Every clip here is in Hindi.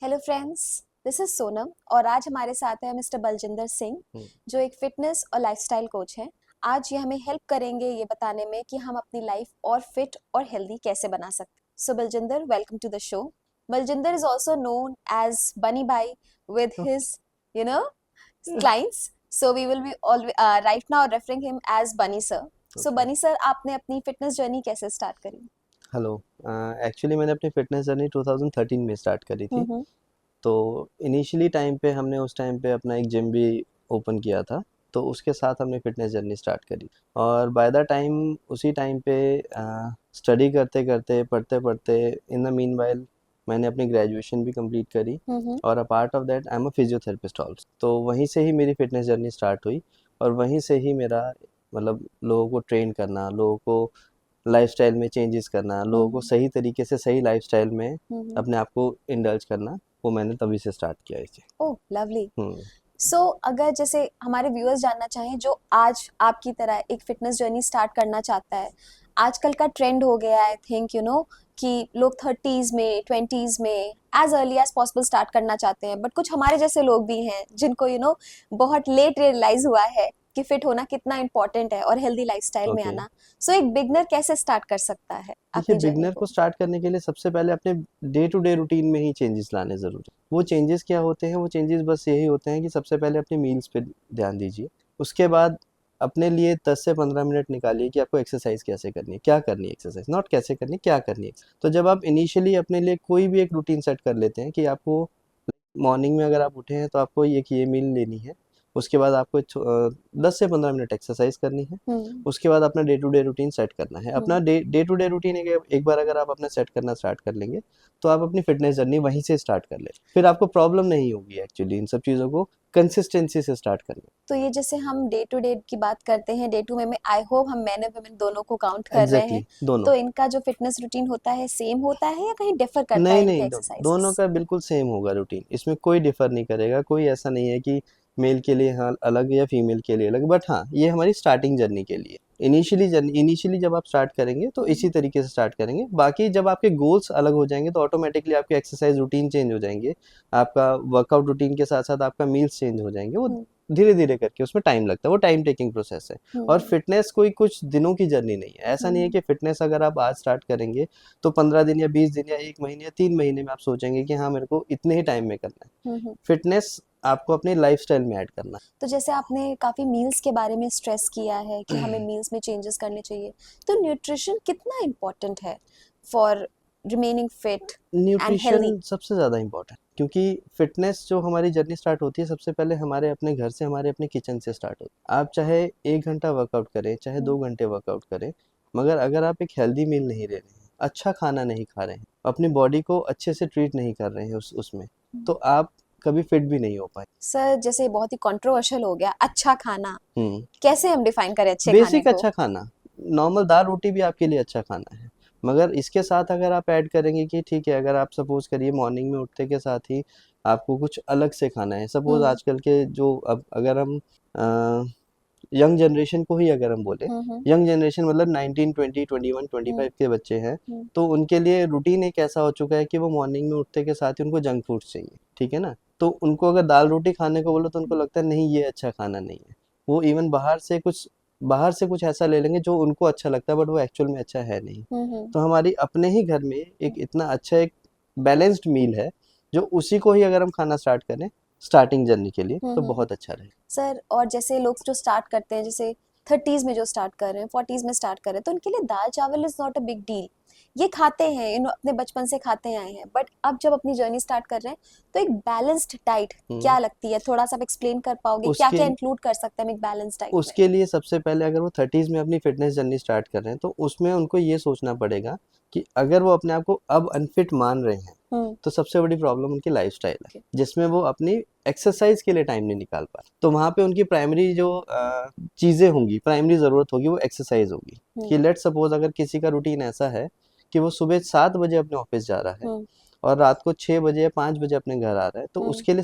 Hello friends, this is Sonam और आज हमारे साथ है मिस्टर बलजिंदर सिंह जो एक फिटनेस और लाइफस्टाइल कोच हैं। आज ये हमें हेल्प करेंगे ये बताने में कि हम अपनी लाइफ और फिट और हेल्दी कैसे बना सकते हैं। So Baljinder, welcome to the show. Baljinder is also known as Bunny भाई with his you know clients, so we will be all right now referring him as Bunny sir. So okay. Bunny sir, आपने अपनी फिटनेस जर्नी कैसे स्टार्ट करी? हेलो। एक्चुअली मैंने अपनी फ़िटनेस जर्नी 2013 में स्टार्ट करी थी। हम्म। तो इनिशियली टाइम पे हमने उस टाइम पे अपना एक जिम भी ओपन किया था। तो उसके साथ हमने फ़िटनेस जर्नी स्टार्ट करी और बाय द टाइम उसी टाइम पे स्टडी करते करते पढ़ते पढ़ते इन द मीनवाइल मैंने अपनी ग्रेजुएशन भी कंप्लीट करी। हम्म। और apart of that I am a physiotherapist also. तो वहीं से ही मेरी फ़िटनेस जर्नी स्टार्ट हुई और वहीं से ही मेरा मतलब लोगों को ट्रेन करना, लोगों को लाइफ़स्टाइल में चेंजेस करना, लोगों को हम्म। सही तरीके से सही लाइफ़स्टाइल में हम्म। अपने आप को इंडल्ज करना, वो मैंने तभी से स्टार्ट किया इसे। ओह लवली। हुँ। सो अगर जैसे हमारे व्यूअर्स जानना चाहें जो आज आपकी तरह एक फिटनेस जर्नी स्टार्ट करना चाहता है, आजकल का ट्रेंड हो गया है, आई थिंक कि लोग 30s में 20s में as early as possible start करना चाहते हैं, बट कुछ हमारे जैसे लोग भी हैं जिनको बहुत लेट रियलाइज हुआ है कि फिट होना कितना इंपॉर्टेंट है और हेल्दी लाइफस्टाइल में ओके। आना। सो एक बिगनर कैसे स्टार्ट कर सकता है देखिए, अपनी जर्नी बिगिनर को को? स्टार्ट करने के लिए सबसे पहले अपने डे टू डे रूटीन में ही चेंजेस लाने ज़रूरी हैं। वो चेंजेस क्या होते हैं? वो चेंजेस बस यही होते हैं कि सबसे पहले अपनी मील्स पे ध्यान दीजिए। उसके बाद अपने लिए 10 से 15 मिनट निकालिए कि आपको एक्सरसाइज़ कैसे करनी है, क्या करनी है एक्सरसाइज़, नॉट कैसे करनी है, क्या करनी है। तो जब आप इनिशियली अपने लिए कोई भी एक रूटीन सेट कर लेते हैं कि आपको मॉर्निंग में अगर आप उठे हैं तो आपको ये मील लेनी है। उसके बाद आपको 10 से 15 मिनट एक्सरसाइज़ करनी है। हम्म। उसके बाद अपना day to day routine set करना है। अपना हम्म। डे टू डे रूटीन एक बार अगर आप अपना सेट करना स्टार्ट कर लेंगे, तो आप अपनी फ़िटनेस जर्नी वहीं से स्टार्ट कर लें। फिर आपको प्रॉब्लम नहीं होगी एक्चुअली इन सब चीज़ों को कंसिस्टेंसी से स्टार्ट करने में। तो ये जैसे हम डे टू डे की बात करते हैं, डे टू में आई होप हम मैन और वुमेन दोनों को काउंट कर रहे हैं। एग्ज़ैक्टली, दोनों। तो इनका जो फिटनेस रूटीन होता है सेम होता है या कहीं डिफर करता है नहीं, इनके नहीं, दोनों एक्सरसाइजेस? का बिल्कुल सेम होगा रूटीन। इसमें कोई डिफ़र नहीं करेगा, कोई ऐसा नहीं है कि मेल के लिए हाँ अलग या फीमेल के लिए अलग। बट हाँ, ये हमारी स्टार्टिंग जर्नी के लिए। इनिशियली जब आप स्टार्ट करेंगे तो इसी तरीके से स्टार्ट करेंगे। बाकी जब आपके गोल्स अलग हो जाएँगे तो ऑटोमैटिकली आपके एक्सरसाइज़ रूटीन चेंज हो जाएँगे। आपका वर्कआउट रूटीन के साथ-साथ आपका मील्स चेंज हो जाएँगे। वो हम्म। धीरे-धीरे करके उसमें टाइम लगता है, वो टाइम टेकिंग प्रोसेस है। और हम्म। फ़िटनेस कोई कुछ दिनों की जर्नी नहीं है। ऐसा नहीं है हम्म। कि फ़िटनेस अगर आप आज स्टार्ट करेंगे तो 15 दिन या 20 दिन या 1 महीने या 3 महीने में आप सोचेंगे कि हाँ, मेरे को इतने ही टाइम में करना है। हम्म। फ़िटनेस आपको अपनी लाइफ़स्टाइल में ऐड करना तो जैसे आपने काफी मील्स के बारे में स्ट्रेस किया है कि हमें मील्स में चेंजेस करने चाहिए, तो न्यूट्रिशन कितना इम्पोर्टेंट है फॉर रिमेनिंग फिट है। And healthy? न्यूट्रिशन सबसे ज़्यादा इम्पोर्टेंट, क्योंकि फ़िटनेस जो हमारी जर्नी स्टार्ट होती है सबसे पहले हमारे अपने घर से, हमारे अपने किचन से स्टार्ट होती है। आप चाहे 1 घंटा वर्कआउट करें, चाहे 2 घंटे वर्कआउट करें, मगर अगर आप एक हेल्दी मील नहीं ले रहे हैं, अच्छा खाना नहीं खा रहे हैं, अपनी बॉडी को अच्छे से ट्रीट नहीं कर रहे हैं उसमें, तो आप कभी फिट भी नहीं हो पाए। सर, जैसे बहुत ही कंट्रोवर्शियल हो गया अच्छा खाना, हुँ। कैसे हम डिफाइन करें अच्छे खाने बेसिक को? अच्छा खाना, नॉर्मल दाल-रोटी भी आपके लिए अच्छा खाना है। मगर इसके साथ अगर आप ऐड करेंगे कि ठीक है, अगर आप सपोज़ करिए मॉर्निंग में उठते के साथ ही आपको कुछ अलग से खाना है। सपोज़ हम्म। आजकल के जो अब अगर हम यंग जनरेशन को ही अगर हम बोलें, हम्म। यंग जनरेशन मतलब 19, 20, 21, हम्म। 25 के बच्चे हैं, हम्म। तो उनके लिए रूटीन एक ऐसा हो चुका है कि वो मॉर्निंग में उठते के साथ ही उनको जंक फूड्स चाहिए, ठीक है ना? तो उनको अगर दाल-रोटी खाने को बोलो तो उनको लगता है नहीं ये अच्छा खाना नहीं है। वो इवन बाहर से कुछ ऐसा ले लेंगे जो उनको अच्छा लगता है बट वो एक्चुअल में अच्छा है नहीं। हम्म। तो हमारी अपने ही घर में एक इतना अच्छा एक बैलेंस्ड मील है, जो उसी को ही अगर हम खाना स्टार्ट करें स्टार्टिंग जर्नी के लिए तो हम्म। बहुत अच्छा रहेगा। सर, और जैसे लोग जो स्टार्ट करते हैं, जैसे 30s में जो स्टार्ट कर रहे हैं, 40s में स्टार्ट कर रहे हैं, तो उनके लिए दाल चावल is not a big deal. ये खाते हैं, अपने बचपन से खाते आए हैं, बट अब जब अपनी जर्नी स्टार्ट कर रहे हैं, तो एक बैलेंस्ड डाइट हुँ। क्या लगती है? थोड़ा सा आप एक्सप्लेन कर पाओगे क्या उसके क्या इंक्लूड कर सकते हैं हम एक बैलेंस्ड डाइट में? उसके लिए सबसे पहले अगर वो 30s में अपनी फ़िटनेस जर्नी स्टार्ट कर रहे हैं, तो उसमें उनको ये सोचना पड़ेगा कि अगर वो अपने आप को अब अनफिट मान रहे हैं, हम्म। तो सबसे बड़ी प्रॉब्लम उनकी लाइफ़स्टाइल है, जिसमें वो अपनी एक्सरसाइज़ के लिए टाइम नहीं निकाल पा रहे। तो वहाँ पे उनकी प्राइमरी जो चीज़ें होंगी, प्राइमरी ज़रूरत होगी वो एक्सरसाइज़ होगी। कि हम्म। लेट्स सपोज़ अगर किसी का रूटीन ऐसा है कि वो सुबह 7 बजे अपने ऑफ़िस जा रहा है हम्म। और रात को 6 बजे या 5 बजे अपने घर आ रहा है, तो हम्म। उसके लिए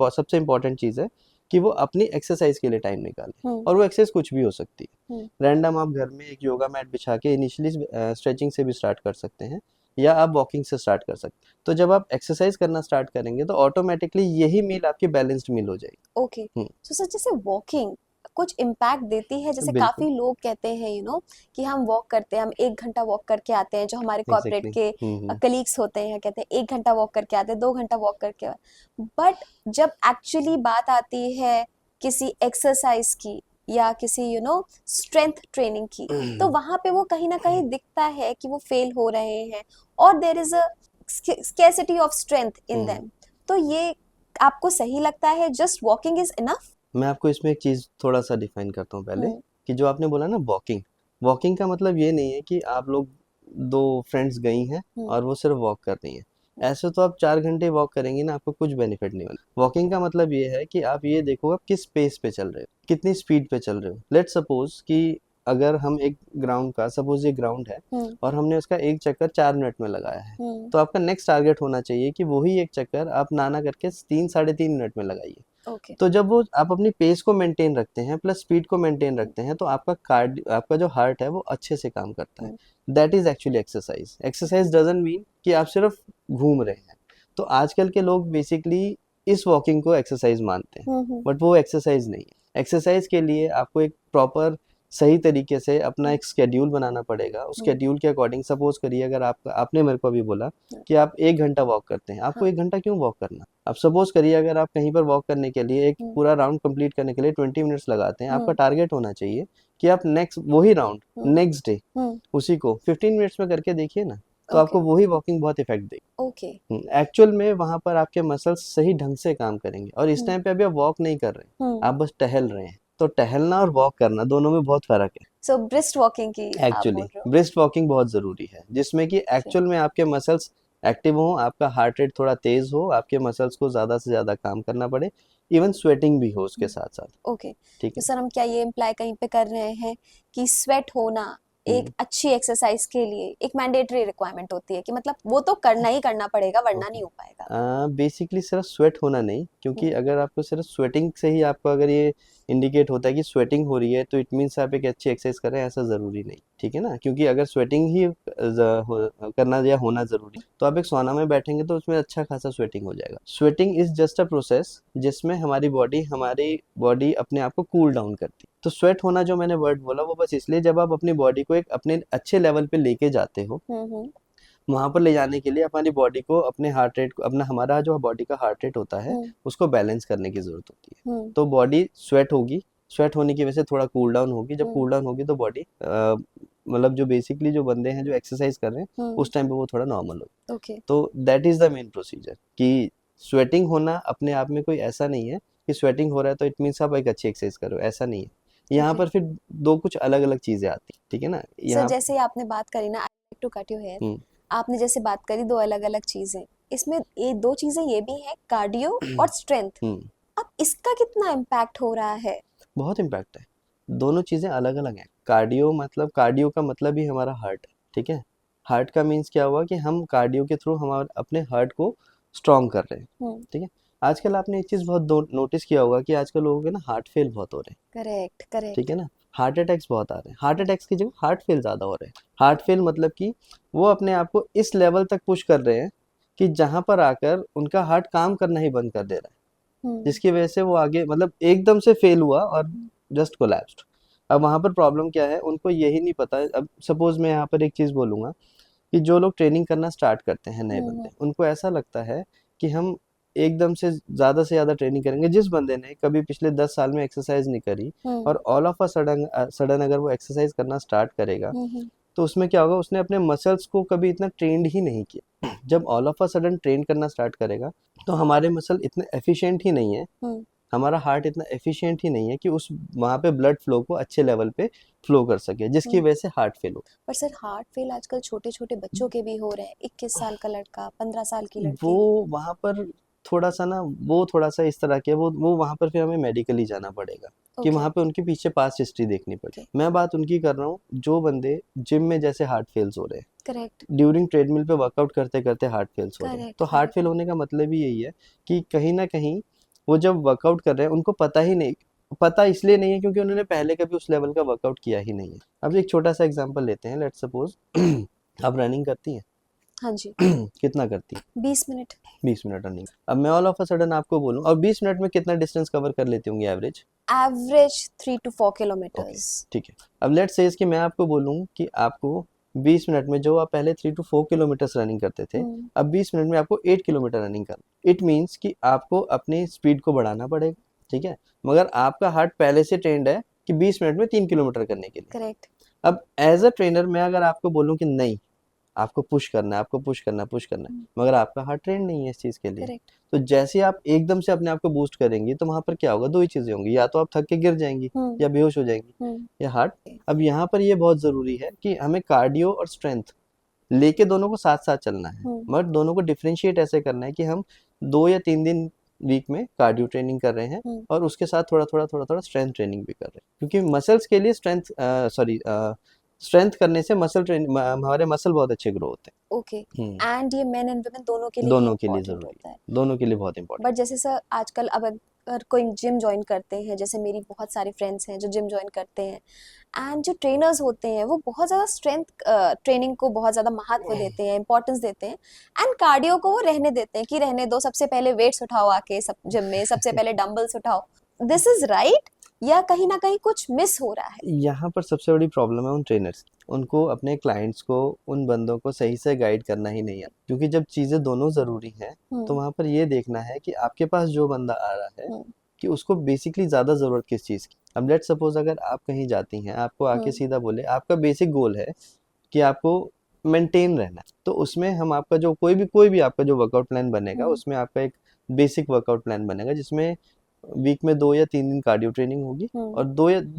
सबसे इम्पोर्टेंट चीज़ है कि वो अपनी एक्सरसाइज के लिए टाइम निकालें। हम्म। और वो एक्सरसाइज कुछ भी हो सकती है। हम्म। रैंडम आप घर में एक योगा मैट बिछा के इनिशियली स्ट्रेचिंग से भी स्टार्ट कर सकते हैं। या आप वॉकिंग से स्टार्ट कर सकते हैं। तो जब आप एक्सरसाइज करना स्टार्ट करेंगे तो ऑटोमेटिकली यही मील आपकी बैलेंस्ड मील हो जाएगी। ओके, तो सर जैसे वॉकिंग कुछ इम्पैक्ट देती है, जैसे बिल्कुल, काफी लोग कहते हैं कि हम वॉक करते हैं, हम 1 घंटा वॉक करके आते हैं, जो हमारे कॉर्पोरेट एग्जैक्टली। के हम्म। कलीग्स होते हैं कहते हैं 1 घंटा वॉक करके आते हैं, 2 घंटा वॉक करके, बट जब एक्चुअली बात आती है किसी एक्सरसाइज की या किसी स्ट्रेंथ ट्रेनिंग की, तो वहां पे वो कहीं ना कहीं दिखता है कि वो फेल हो रहे हैं, और there is a scarcity of strength in them. तो ये आपको सही लगता है जस्ट वॉकिंग इज इनफ? मैं आपको इसमें एक चीज़ थोड़ा सा डिफाइन करता हूँ पहले, हम्म। कि जो आपने बोला ना वॉकिंग, वॉकिंग का मतलब ये नहीं है कि आप लोग दो फ्रेंड्स गई हैं हम्म। और वो सिर्फ वॉक कर रही हैं। ऐसे तो आप 4 घंटे वॉक करेंगी ना, आपको कुछ बेनिफिट नहीं होना। वॉकिंग का मतलब ये है कि आप ये देखो आप किस पेस पे चल रहे हो, कितनी स्पीड पे चल रहे हो। लेट सपोज कि अगर हम एक ग्राउंड का, सपोज ये ग्राउंड है हम्म। और हमने उसका एक चक्कर 4 मिनट में लगाया है, हम्म। तो आपका नेक्स्ट टारगेट होना चाहिए कि वही एक चक्कर आप नाना करके 3 साढ़े 3 मिनट में लगाइए। ओके। तो जब वो आप अपनी पेस को मेंटेन रखते हैं प्लस स्पीड को मेंटेन रखते हैं, तो आपका जो हार्ट है वो अच्छे से काम करता है। Hmm. That is actually exercise. Exercise doesn't mean कि आप सिर्फ घूम रहे हैं। तो आजकल के लोग बेसिकली इस वॉकिंग को एक्सरसाइज मानते हैं, हम्म। बट वो एक्सरसाइज नहीं है। एक्सरसाइज के लिए आपको एक प्रॉपर सही तरीके से अपना एक स्केड्यूल बनाना पड़ेगा। उस हम्म। स्केड्यूल के अकॉर्डिंग, सपोज करिए अगर आपने मेरे को अभी बोला कि आप 1 घंटा वॉक करते हैं, आपको हाँ। 1 घंटा क्यों वॉक करना। अब सपोज करिए अगर आप कहीं पर वॉक करने के लिए एक हम्म। पूरा राउंड कंप्लीट करने के लिए 20 मिनट्स लगाते हैं, आपका हम्म। टारगेट होना चाहिए कि आप नेक्स्ट वही राउंड हम्म। नेक्स्ट डे हम्म। उसी को 15 मिनट्स में करके देखिए ना, तो ओके। आपको वही वॉकिंग बहुत इफेक्ट देगी। ओके। एक्चुअल में वहां पर आपके मसल्स सही ढंग से काम करेंगे। और इस हम्म। टाइम पे अभी आप वॉक नहीं कर रहे हैं, हम्म। आप बस टहल रहे हैं। तो टहलना और वॉक करना दोनों में बहुत फर्क है। सो ब्रिस्ट वॉकिंग की आप एक्चुअली बोल रहे हो? ब्रिस्ट वॉकिंग बहुत ज़रूरी है, जिसमें कि ओके। एक्चुअल में आपके मसल्स एक्टिव हों, आपका हार्ट रेट थोड़ा तेज हो, आपके मसल्स को ज़्यादा से ज़्यादा काम करना पड़े, इवन स्वेटिंग भी हो उसके साथ साथ। ओके, ठीक तो है। सर हम क्या ये इम्प्लाई कहीं पे कर रहे हैं कि स्वेट होना एक हम्म। अच्छी एक्सरसाइज के लिए एक मैंडेटरी रिक्वायरमेंट होती है, कि मतलब वो तो करना ही करना पड़ेगा वरना ओके। नहीं हो पाएगा? बेसिकली सिर्फ स्वेट होना नहीं, क्योंकि हम्म। अगर आपको सिर्फ स्वेटिंग से ही आपको अगर ये इंडिकेट होता है कि स्वेटिंग हो रही है, तो इट मीन्स आप एक अच्छी एक्सरसाइज कर रहे हैं, ऐसा ज़रूरी नहीं। ठीक है ना, क्योंकि अगर स्वेटिंग ही करना या होना ज़रूरी, तो आप एक सौना में बैठेंगे तो उसमें अच्छा खासा स्वेटिंग हो जाएगा। Sweating is just a process जिसमें हमारी बॉडी अपने आप को कूल डाउन करती है। तो स्वेट होना जो मैंने वर्ड बोला वो बस इसलिए, जब आप अपनी बॉडी को एक अपने अच्छे लेवल पे लेके जाते हो, हम्म। वहाँ पर ले जाने के लिए हमारी बॉडी को अपने हार्ट रेट को, अपना हमारा जो बॉडी का हार्ट रेट होता है हम्म। उसको बैलेंस करने की ज़रूरत होती है। हम्म। तो बॉडी स्वेट होगी, स्वेट होने की वजह से थोड़ा कूल डाउन होगी। जब हम्म। कूल डाउन होगी तो बॉडी मतलब जो बेसिकली जो बंदे हैं जो एक्सरसाइज कर रहे हैं, हम्म। उस टाइम पे वो थोड़ा नॉर्मल हो। ओके। तो that is the main procedure, कि स्वेटिंग होना अपने आप में कोई ऐसा नहीं है कि स्वेटिंग हो रहा है तो इट मीन्स आप एक अच्छी एक्सरसाइज करो, ऐसा नहीं है। यहाँ ओके पर फिर दो कुछ अलग अलग चीज़ें आती हैं। ठीक है ना, सर, यहाँ। जैसे ही आपने बात करी ना, I like to cut you here, hmm. आपने जैसे बात करी दो अलग अलग चीजें, इसमें ये दो चीजें ये भी है, कार्डियो और स्ट्रेंथ। हम्म। अब इसका कितना इम्पैक्ट हो रहा है? बहुत इम्पैक्ट है। दोनों चीज़ें अलग अलग हैं। कार्डियो का मतलब ही हमारा हार्ट है। ठीक है। हार्ट का मीन्स क्या हुआ कि हम कार्डियो के थ्रू हमारे अपने हार्ट को स्ट्रॉन्ग कर रहे हैं। हम्म। ठीक है। आजकल आपने एक चीज़ बहुत नोटिस किया होगा कि आजकल लोगों के ना हार्ट फेल बहुत हो रहे हैं। करेक्ट ठीक करेक्ट। है ना, हार्ट अटैक्स बहुत आ रहे हैं। हार्ट अटैक्स की जगह हार्ट फेल ज़्यादा हो रहे हैं। हार्ट फेल मतलब कि वो अपने आप को इस लेवल तक पुश कर रहे हैं कि जहाँ पर आकर उनका हार्ट काम करना ही बंद कर दे रहा है, हम्म। जिसकी वजह से वो आगे मतलब एकदम से फेल हुआ और जस्ट कोलैप्स्ड। अब वहाँ पर प्रॉब्लम क्या है, उनको यही नहीं पता। अब सपोज मैं यहाँ पर एक चीज़ बोलूँगा कि जो लोग ट्रेनिंग करना स्टार्ट करते हैं, नए हम्म। बंदे, उनको ऐसा लगता है कि हम एकदम से ज़्यादा ट्रेनिंग करेंगे। जिस बंदे ने कभी पिछले 10 साल में एक्सरसाइज नहीं करी हम्म। और all of a sudden sudden अगर वो एक्सरसाइज करना स्टार्ट करेगा, हम्म। तो उसमें क्या होगा, उसने अपने मसल्स को कभी इतना ट्रेंड ही नहीं किया। जब all of a sudden train करना स्टार्ट करेगा, तो हमारे मसल इतने एफिशिएंट ही नहीं है, हम्म। हमारा हार्ट इतना एफिशिएंट ही नहीं है कि उस वहाँ पे ब्लड फ्लो को अच्छे लेवल पे फ्लो कर सके, जिसकी हम्म। वजह से हार्ट फेल हो। पर सर हार्ट फेल आजकल छोटे छोटे बच्चों के भी हो रहे हैं, 21 साल का लड़का, 15 साल की वो लड़की। वहाँ पर थोड़ा सा ना, वो थोड़ा सा इस तरह के, वो वहाँ पर फिर हमें मेडिकली जाना पड़ेगा, कि ओके। वहाँ पे उनके पीछे पास्ट हिस्ट्री देखनी पड़े। ओके। मैं बात उनकी कर रहा हूँ जो बंदे जिम में जैसे हार्ट फेल्स हो रहे हैं, करेक्ट ड्यूरिंग ट्रेडमिल पे वर्कआउट करते करते हार्ट फेल्स हो रहे हैं। करेक्ट तो हार्ट फेल करेक्ट। होने का मतलब ही यही है कि कहीं ना कहीं वो जब वर्कआउट कर रहे हैं उनको पता ही नहीं, पता इसलिए नहीं है क्योंकि उन्होंने पहले कभी उस लेवल का वर्कआउट किया ही नहीं है। अब एक छोटा सा एग्जांपल लेते हैं, लेट्स सपोज आप रनिंग करती हैं। हाँ जी। कितना करती है? 20 मिनट। 20 minute running. अब मैं ऑल ऑफ अ सडन आपको बोलूं, और 20 मिनट में कितना डिस्टेंस कवर कर लेती होंगी average? Average 3 to 4 okay, kilometres. ठीक है। अब लेट्स से कि मैं आपको बोलूं कि आपको 20 मिनट में, जो आप पहले 3 to 4 किलोमीटर्स रनिंग करते थे, अब 20 मिनट में आपको 8 किलोमीटर रनिंग करना। इट मीन्स कि आपको अपनी स्पीड को बढ़ाना पड़ेगा, ठीक है, मगर आपका हार्ट पहले से ट्रेंड है कि 20 मिनट में 3 किलोमीटर करने के लिए। करेक्ट। अब एज अ ट्रेनर मैं अगर आपको बोलूं कि नहीं, आपको पुश करना है, आपको पुश करना है, पुश करना है, मगर आपका हार्ट ट्रेंड नहीं है इस चीज़ के लिए, करेक्ट। तो जैसे आप एकदम से अपने आप को बूस्ट करेंगी तो वहां पर क्या होगा? दो ही चीजें होंगी, या तो आप थक के गिर जाएंगी या बेहोश हो जाएंगी या हार्ट। अब यहाँ पर ये बहुत जरूरी है कि हमें कार्डियो और स्ट्रेंथ लेके दोनों को साथ साथ चलना है, मगर दोनों को डिफरेंशिएट ऐसे करना है कि हम 2 या 3 दिन वीक में कार्डियो ट्रेनिंग कर रहे हैं और उसके साथ थोड़ा थोड़ा थोड़ा थोड़ा स्ट्रेंथ ट्रेनिंग भी कर रहे हैं, क्योंकि मसल्स के लिए स्ट्रेंथ करने से हमारे मसल बहुत अच्छे ग्रो होते हैं। ओके। एंड ये मेन एंड वुमेन दोनों के लिए ही दोनों के लिए इम्पोर्टेंट जरूरी होता है, है। दोनों के लिए बहुत इंपॉर्टेंट। बट जैसे सर आजकल अब अगर कोई जिम ज्वाइन करते हैं, जैसे मेरी बहुत सारी फ्रेंड्स हैं जो जिम ज्वाइन करते हैं, एंड जो ट्रेनर्स होते हैं वो बहुत ज़्यादा स्ट्रेंथ ट्रेनिंग को बहुत ज़्यादा महत्व देते हैं, इंपॉर्टेंस देते हैं, एंड कार्डियो को वो रहने देते हैं कि रहने दो, सबसे पहले वेट्स उठाओ आके सब जिम में, सबसे पहले डंबल्स उठाओ। दिस इज राइट या कहीं ना कहीं कुछ मिस हो रहा है? यहाँ पर सबसे बड़ी प्रॉब्लम है उन ट्रेनर्स, उनको अपने क्लाइंट्स को, उन बंदों को सही से गाइड करना ही नहीं है, क्योंकि जब चीज़ें दोनों ज़रूरी हैं तो वहाँ पर ये देखना है कि आपके पास जो बंदा आ रहा है कि उसको बेसिकली ज़्यादा ज़रूरत किस चीज़ की। अब लेट्स सपोज अगर आप कहीं जाती हैं, आपको आके सीधा बोले आपका बेसिक गोल है कि आपको मेंटेन रहना है, तो उसमें हम आपका जो कोई भी आपका जो वर्कआउट प्लान बनेगा, उसमें आपका एक बेसिक वर्कआउट प्लान बनेगा जिसमें वीक में 2 या 3 दिन कार्डियो ट्रेनिंग होगी और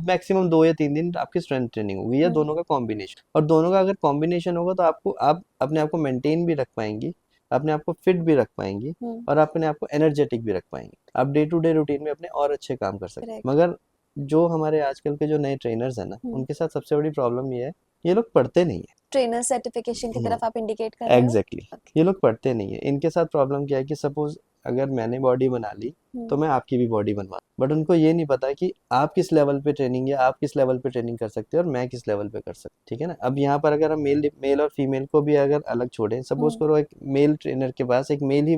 मैक्सिमम 2 या 3 दिन आपकी स्ट्रेंथ ट्रेनिंग होगी, या दोनों का कॉम्बिनेशन। और दोनों का अगर कॉम्बिनेशन होगा तो आप अपने आप को मेंटेन भी रख पाएंगी, अपने आप को फिट भी रख पाएंगी और अपने आप को एनर्जेटिक भी रख पाएंगी। आप डे टू डे रूटीन में अपने और अच्छे काम कर सकते हैं। मगर जो हमारे आजकल के जो नए ट्रेनर्स हैं ना, उनके साथ सबसे बड़ी प्रॉब्लम ये है, ये लोग पढ़ते नहीं है। ट्रेनर सर्टिफिकेशन की तरफ आप इंडिकेट कर रहे हो? एग्जैक्टली, ये लोग पढ़ते नहीं है। इनके साथ प्रॉब्लम क्या है कि सपोज अगर मैंने बॉडी बना ली तो मैं आपकी भी बॉडी बनवा, बट उनको ये नहीं पता कि आप किस लेवल पे ट्रेनिंग, या आप किस लेवल पे ट्रेनिंग कर सकते हो और मैं किस लेवल पे कर सकता हूँ, ठीक है ना। अब यहाँ पर अगर हम मेल और फीमेल को भी अगर अलग छोड़ें, सपोज करो एक मेल ट्रेनर के पास एक मेल ही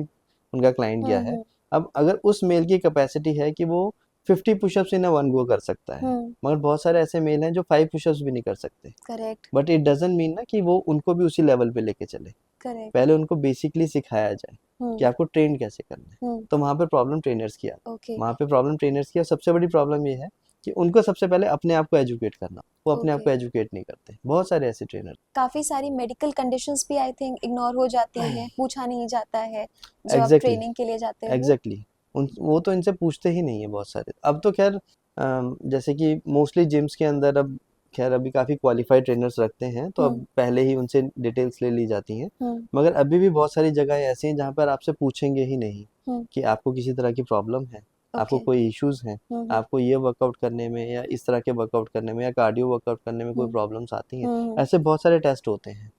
उनका क्लाइंट गया है, अब अगर उस मेल की कैपेसिटी है कि वो 50 पुशअप्स इन 1 गो कर सकता है, मगर बहुत सारे ऐसे मेल हैं जो 5 पुशअप्स भी नहीं कर सकते। Correct. But it doesn't mean ना कि वो उनको भी उसी लेवल पे लेके चले। करेक्ट। पहले उनको बेसिकली सिखाया जाए कि आपको ट्रेन कैसे करना है। तो वहाँ पे प्रॉब्लम ट्रेनर्स की आती है, वहाँ पे प्रॉब्लम ट्रेनर्स की। और सबसे बड़ी प्रॉब्लम ये है कि उनको सबसे पहले अपने आप को एजुकेट करना, वो अपने आप को एजुकेट नहीं करते। बहुत सारे ऐसे ट्रेनर, काफी सारी मेडिकल कंडीशंस भी आई थिंक इग्नोर हो जाती हैं, पूछा नहीं जाता है जो आप एग्जैक्टली ट्रेनिंग के लिए जाते हो। एग्जैक्टली, वो तो इनसे पूछते ही नहीं है बहुत सारे। अब तो खैर जैसे कि मोस्टली जिम्स के अंदर अब खैर अभी काफ़ी क्वालिफाइड ट्रेनर्स रखते हैं, तो अब पहले ही उनसे डिटेल्स ले ली जाती हैं। मगर अभी भी बहुत सारी जगह ऐसी हैं जहाँ पर आपसे पूछेंगे ही नहीं कि आपको किसी तरह की प्रॉब्लम है, आपको कोई इश्यूज हैं, आपको ये वर्कआउट करने में या इस तरह के वर्कआउट करने में या कार्डियो वर्कआउट करने में कोई प्रॉब्लम्स आती हैं। ऐसे बहुत सारे टेस्ट होते हैं,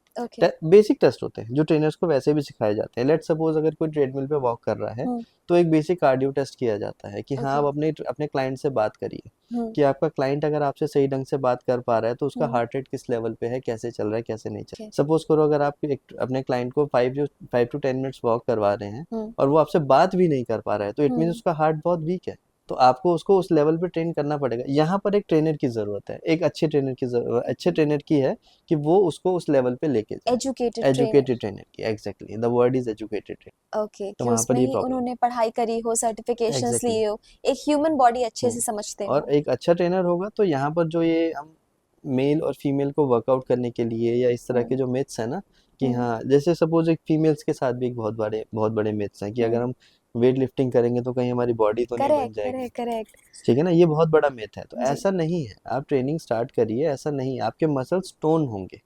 बेसिक टेस्ट होते हैं जो ट्रेनर्स को वैसे भी सिखाए जाते हैं। लेट्स सपोज अगर कोई ट्रेडमिल पे वॉक कर रहा है तो एक बेसिक कार्डियो टेस्ट किया जाता है कि हाँ, आप अपने क्लाइंट से बात करिए कि आपका क्लाइंट अगर आपसे सही ढंग से बात कर पा रहा है तो उसका हार्ट रेट किस लेवल पे है, कैसे चल रहा है, कैसे नहीं चल रहा है। सपोज करो अगर आप अपने क्लाइंट को 5 to 10 मिनट्स वॉक करवा रहे हैं और वो आपसे बात भी नहीं कर पा रहा है, तो इट मीन उसका हार्ट बहुत वीक है, तो आपको उसको उस लेवल पे ट्रेन करना पड़ेगा। यहाँ पर एक ट्रेनर की जरूरत है, एक अच्छे ट्रेनर की है कि वो उसको उस लेवल पे लेके जाए। एजुकेटेड ट्रेनर की, exactly the word is educated trainer. Okay, तो कि वहाँ पर उसमें ये ही प्रॉब्लम, उन्होंने पढ़ाई करी हो, सर्टिफिकेशंस एग्जैक्टली, लिए हो, एक ह्यूमन बॉडी अच्छे से समझते हो। और एक अच्छा ट्रेनर होगा तो यहाँ पर जो ये हम मेल और फीमेल को वर्कआउट करने के लिए या इस तरह के जो मिथ्स है ना कि हाँ, जैसे सपोज एक फीमेल्स के साथ भी एक बहुत बड़े मिथ्स हैं कि अगर हम वेट लिफ्टिंग करेंगे तो कहीं हमारी बॉडी तो नहीं बन जाएगी, करेक्ट। ठीक है ना। ये बहुत बड़ा मिथ है। तो ऐसा नहीं है, आप ट्रेनिंग स्टार्ट करिए, ऐसा नहीं, आपके मसल्स टोन होंगे,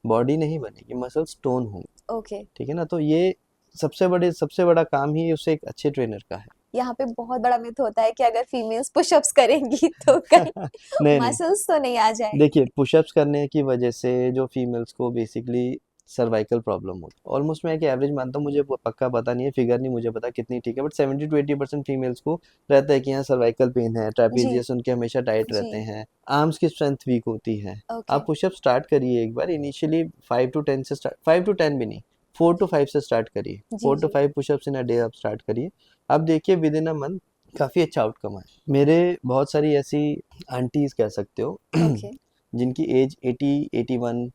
बॉडी नहीं बनेगी, मसल्स टोन होंगे। ओके, ठीक है ना। तो ये सबसे बड़ा काम ही उसे एक अच्छे ट्रेनर का है। यहाँ पे बहुत बड़ा मिथ होता है कि अगर फीमेल्स पुशअप्स करेंगी तो कहीं नहीं मसल्स तो नहीं आ जाएंगे। देखिए, पुशअप्स करने की वजह से जो फीमेल्स को बेसिकली सर्वाइकल प्रॉब्लम होती है, ऑलमोस्ट मैं एक एवरेज मानता हूँ, मुझे पक्का पता नहीं है, फिगर नहीं मुझे पता कितनी ठीक है, बट 70 to 80% फीमेल्स को रहता है कि यहाँ सर्वाइकल पेन है, ट्रापेजियस उनके हमेशा टाइट रहते हैं, आर्म्स की स्ट्रेंथ वीक होती है। आप पुशअप स्टार्ट करिए एक बार, इनिशियली 5 to 10 से स्टार्ट, 5 to 10 भी नहीं, 4 to 5 से स्टार्ट करिए, जी 4 to 5 pushups in a day आप स्टार्ट करिए। आप देखिए विद इन अ मंथ काफ़ी अच्छा आउटकम है। मेरे बहुत सारी ऐसी आंटीज कह सकते हो ओके जिनकी एज 80 81,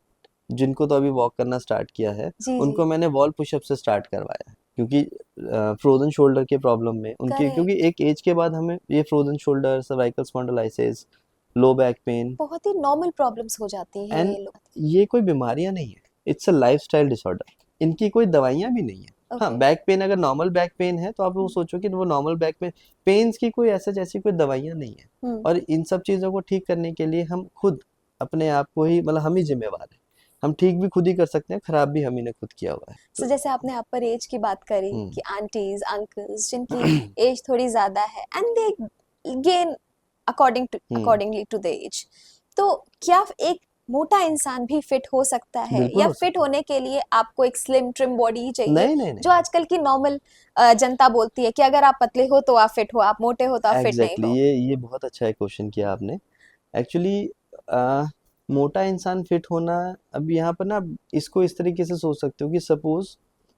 जिनको तो अभी वॉक करना स्टार्ट किया है, जी उनको मैंने वॉल पुशअप से स्टार्ट करवाया है, क्योंकि फ्रोजन शोल्डर के प्रॉब्लम में उनकी, क्योंकि करेक्ट एक एज के बाद हमें ये frozen shoulder, cervical spondylolysis, low back pain, बहुत ही नॉर्मल प्रॉब्लम्स हो जाती हैं एंड ये लोग। ये कोई बीमारियां नहीं है, इट्स अ लाइफस्टाइल डिसऑर्डर। इनकी कोई दवाइयां भी नहीं है। हाँ, ओके बैक पेन, अगर नॉर्मल बैक पेन है तो आप वो सोचो कि वो नॉर्मल बैक पेन, पेन्स की कोई ऐसा जैसी कोई दवाइयां नहीं है। हम्म और इन सब चीज़ों को ठीक करने के लिए हम खुद अपने आप को ही, मतलब हम ही जिम्मेवार हैं। हम ठीक भी खुद ही कर सकते हैं, खराब भी हम ही ने खुद किया हुआ है। सो जैसे आपने आप पर एज की बात करी हम्म कि आंटीज अंकल्स जिनकी एज थोड़ी ज्यादा है and they gain hmm, accordingly to the age, तो क्या एक मोटा इंसान भी फिट हो सकता है, बिल्कुल या हो फिट सकता है। होने के लिए आपको एक स्लिम ट्रिम बॉडी ही चाहिए, नहीं नहीं नहीं, जो आजकल की नॉर्मल जनता बोलती है कि अगर आप पतले हो तो आप फिट हो, आप मोटे हो तो आप फिट नहीं एग्जैक्टली हो? ये बहुत अच्छा एक क्वेश्चन किया आपने। एक्चुअली मोटा इंसान फिट होना, अब यहाँ पर ना इसको इस तरीके से सोच सकते हो कि सपोज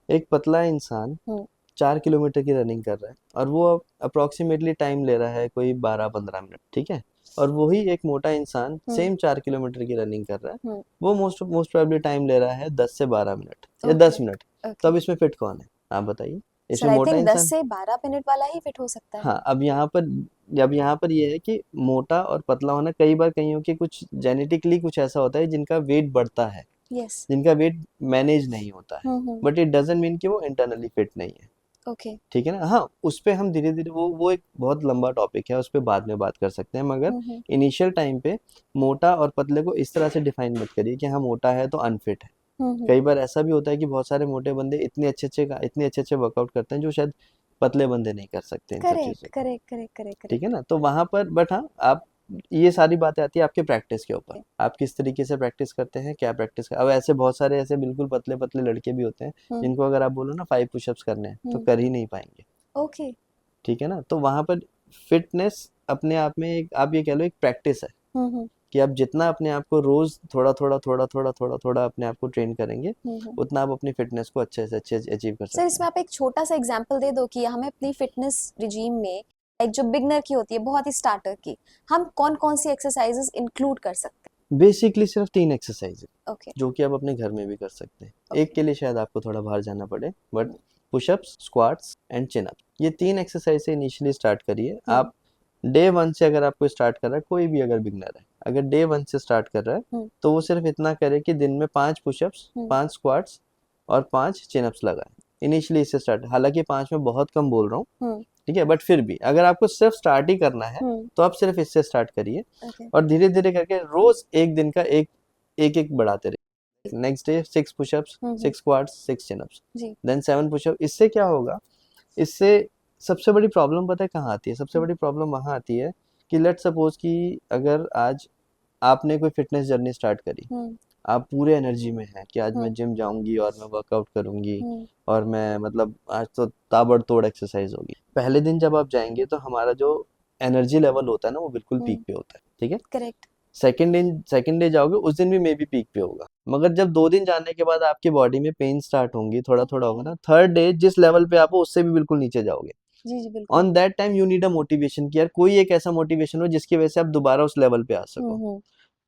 एक पतला इंसान हम्म 4 किलोमीटर की रनिंग कर रहा है और वो अप्रोक्सीमेटली टाइम ले रहा है कोई 12 15 मिनट, ठीक है। और वही एक मोटा इंसान हम्म सेम 4 किलोमीटर की रनिंग कर रहा है, हम्म वो मोस्ट मोस्ट प्रोबेबली टाइम ले रहा है 10 से 12 मिनट या ओके 10 मिनट। तो ओके। अब इसमें फिट कौन है, आप बताइए। सर इसमें आई मोटा थिंक 10 इंसान। से 12 मिनट वाला ही फिट हो सकता है। हाँ, अब यहाँ पर ये है कि मोटा और पतला होना, कई बार कईयों के कुछ जेनेटिकली कुछ ऐसा होता है जिनका वेट बढ़ता है, यस। जिनका वेट मैनेज नहीं होता है, हम्म। बट इट डजंट मीन कि वो इंटरनली फिट नहीं है। ओके। ठीक है ना। हाँ, उस पे हम धीरे धीरे, वो एक बहुत लंबा टॉपिक है, उस पे बाद में बात कर सकते हैं, मगर हम्म इनिशियल टाइम पे मोटा और पतले को इस तरह से डिफाइन मत करिए कि हाँ मोटा है तो अनफिट है। हम्म। कई बार ऐसा भी होता है कि बहुत सारे मोटे बंदे इतने अच्छे वर्कआउट करते हैं जो शायद पतले बंदे नहीं कर सकते इन सब करेक्ट चीज़ों को। करेक्ट करेक्ट करेक्ट ठीक है करेक्ट। ना, तो वहां पर, बट हाँ, आप, ये सारी बातें आती है आपके प्रैक्टिस के ऊपर, आप किस तरीके से प्रैक्टिस करते हैं, क्या प्रैक्टिस कर। अब ऐसे बहुत सारे ऐसे बिल्कुल पतले पतले लड़के भी होते हैं हम्म जिनको अगर आप बोलो ना 5 पुशअप्स करने हैं तो हम्म कर ही नहीं पाएंगे। ओके। ठीक है ना, तो वहां पर फिटनेस अपने आप में एक, आप ये कह लो, एक प्रैक्टिस है हम्म। कि आप जितना अपने आप को रोज थोड़ा थोड़ा थोड़ा थोड़ा थोड़ा थोड़ा अपने आप को ट्रेन करेंगे, हम्म। उतना आप अपनी फिटनेस को अच्छे से अच्छे अचीव कर सर सकते इसमें हैं। आप एक छोटा सा एग्जांपल दे दो कि हमें अपनी फिटनेस रिजीम में एक जो बिगनर की होती है, बहुत ही स्टार्टर की, हम कौन कौन सी एक्सरसाइजेस इंक्लूड कर सकते बेसिकली सिर्फ 3 एक्सरसाइज है हैं? ओके जो कि आप अपने घर में भी कर सकते हैं। एक ओके। के लिए शायद आपको थोड़ा बाहर जाना पड़े, but pushups, squats and chin up, ये 3 एक्सरसाइज से इनिशियली स्टार्ट करिए हम्म आप। डे 1 से अगर आपको स्टार्ट कर रहा है, कोई भी अगर बिगनर है, अगर डे 1 से स्टार्ट कर रहा है, हम्म तो वो सिर्फ इतना करे कि दिन में 5 पुशअप्स, हम्म 5 स्क्वाट्स और 5 चिनअप्स लगाए। इनिशियली इससे स्टार्ट, हालांकि 5 में बहुत कम बोल रहा हूँ, हम्म ठीक है, बट फिर भी अगर आपको सिर्फ स्टार्ट ही करना है हम्म तो आप सिर्फ इससे स्टार्ट करिए। ओके। और धीरे धीरे करके रोज एक दिन का एक एक एक बढ़ाते रहिए। Next day 6 pushups, hmm. 6 squats, 6 chinups, जी। Then 7 pushup. इससे क्या होगा, इससे सबसे बड़ी प्रॉब्लम पता है कहाँ आती है, सबसे हम्म बड़ी प्रॉब्लम वहाँ आती है कि लेट सपोज कि अगर आज आपने कोई फिटनेस जर्नी स्टार्ट करी, हम्म आप पूरे एनर्जी में हैं कि आज मैं हम्म जिम जाऊंगी और मैं वर्कआउट करूंगी हम्म और मैं, मतलब आज तो ताबड़तोड़ एक्सरसाइज होगी। पहले दिन जब आप जाएंगे तो हमारा जो एनर्जी लेवल होता है ना, वो बिल्कुल पीक पे होता है, ठीक है। करेक्ट। सेकेंड डे जाओगे, उस दिन भी मे बी पीक पे होगा, मगर जब 2 दिन जाने के बाद आपकी बॉडी में पेन स्टार्ट होंगी, थोड़ा थोड़ा होगा ना, थर्ड डे जिस लेवल पे आप हो उससे भी बिल्कुल नीचे जाओगे। जी जी बिल्कुल। On that time you need a motivation कि यार कोई एक ऐसा मोटिवेशन हो जिसकी वजह से आप दोबारा उस लेवल पे आ सको। हम्म।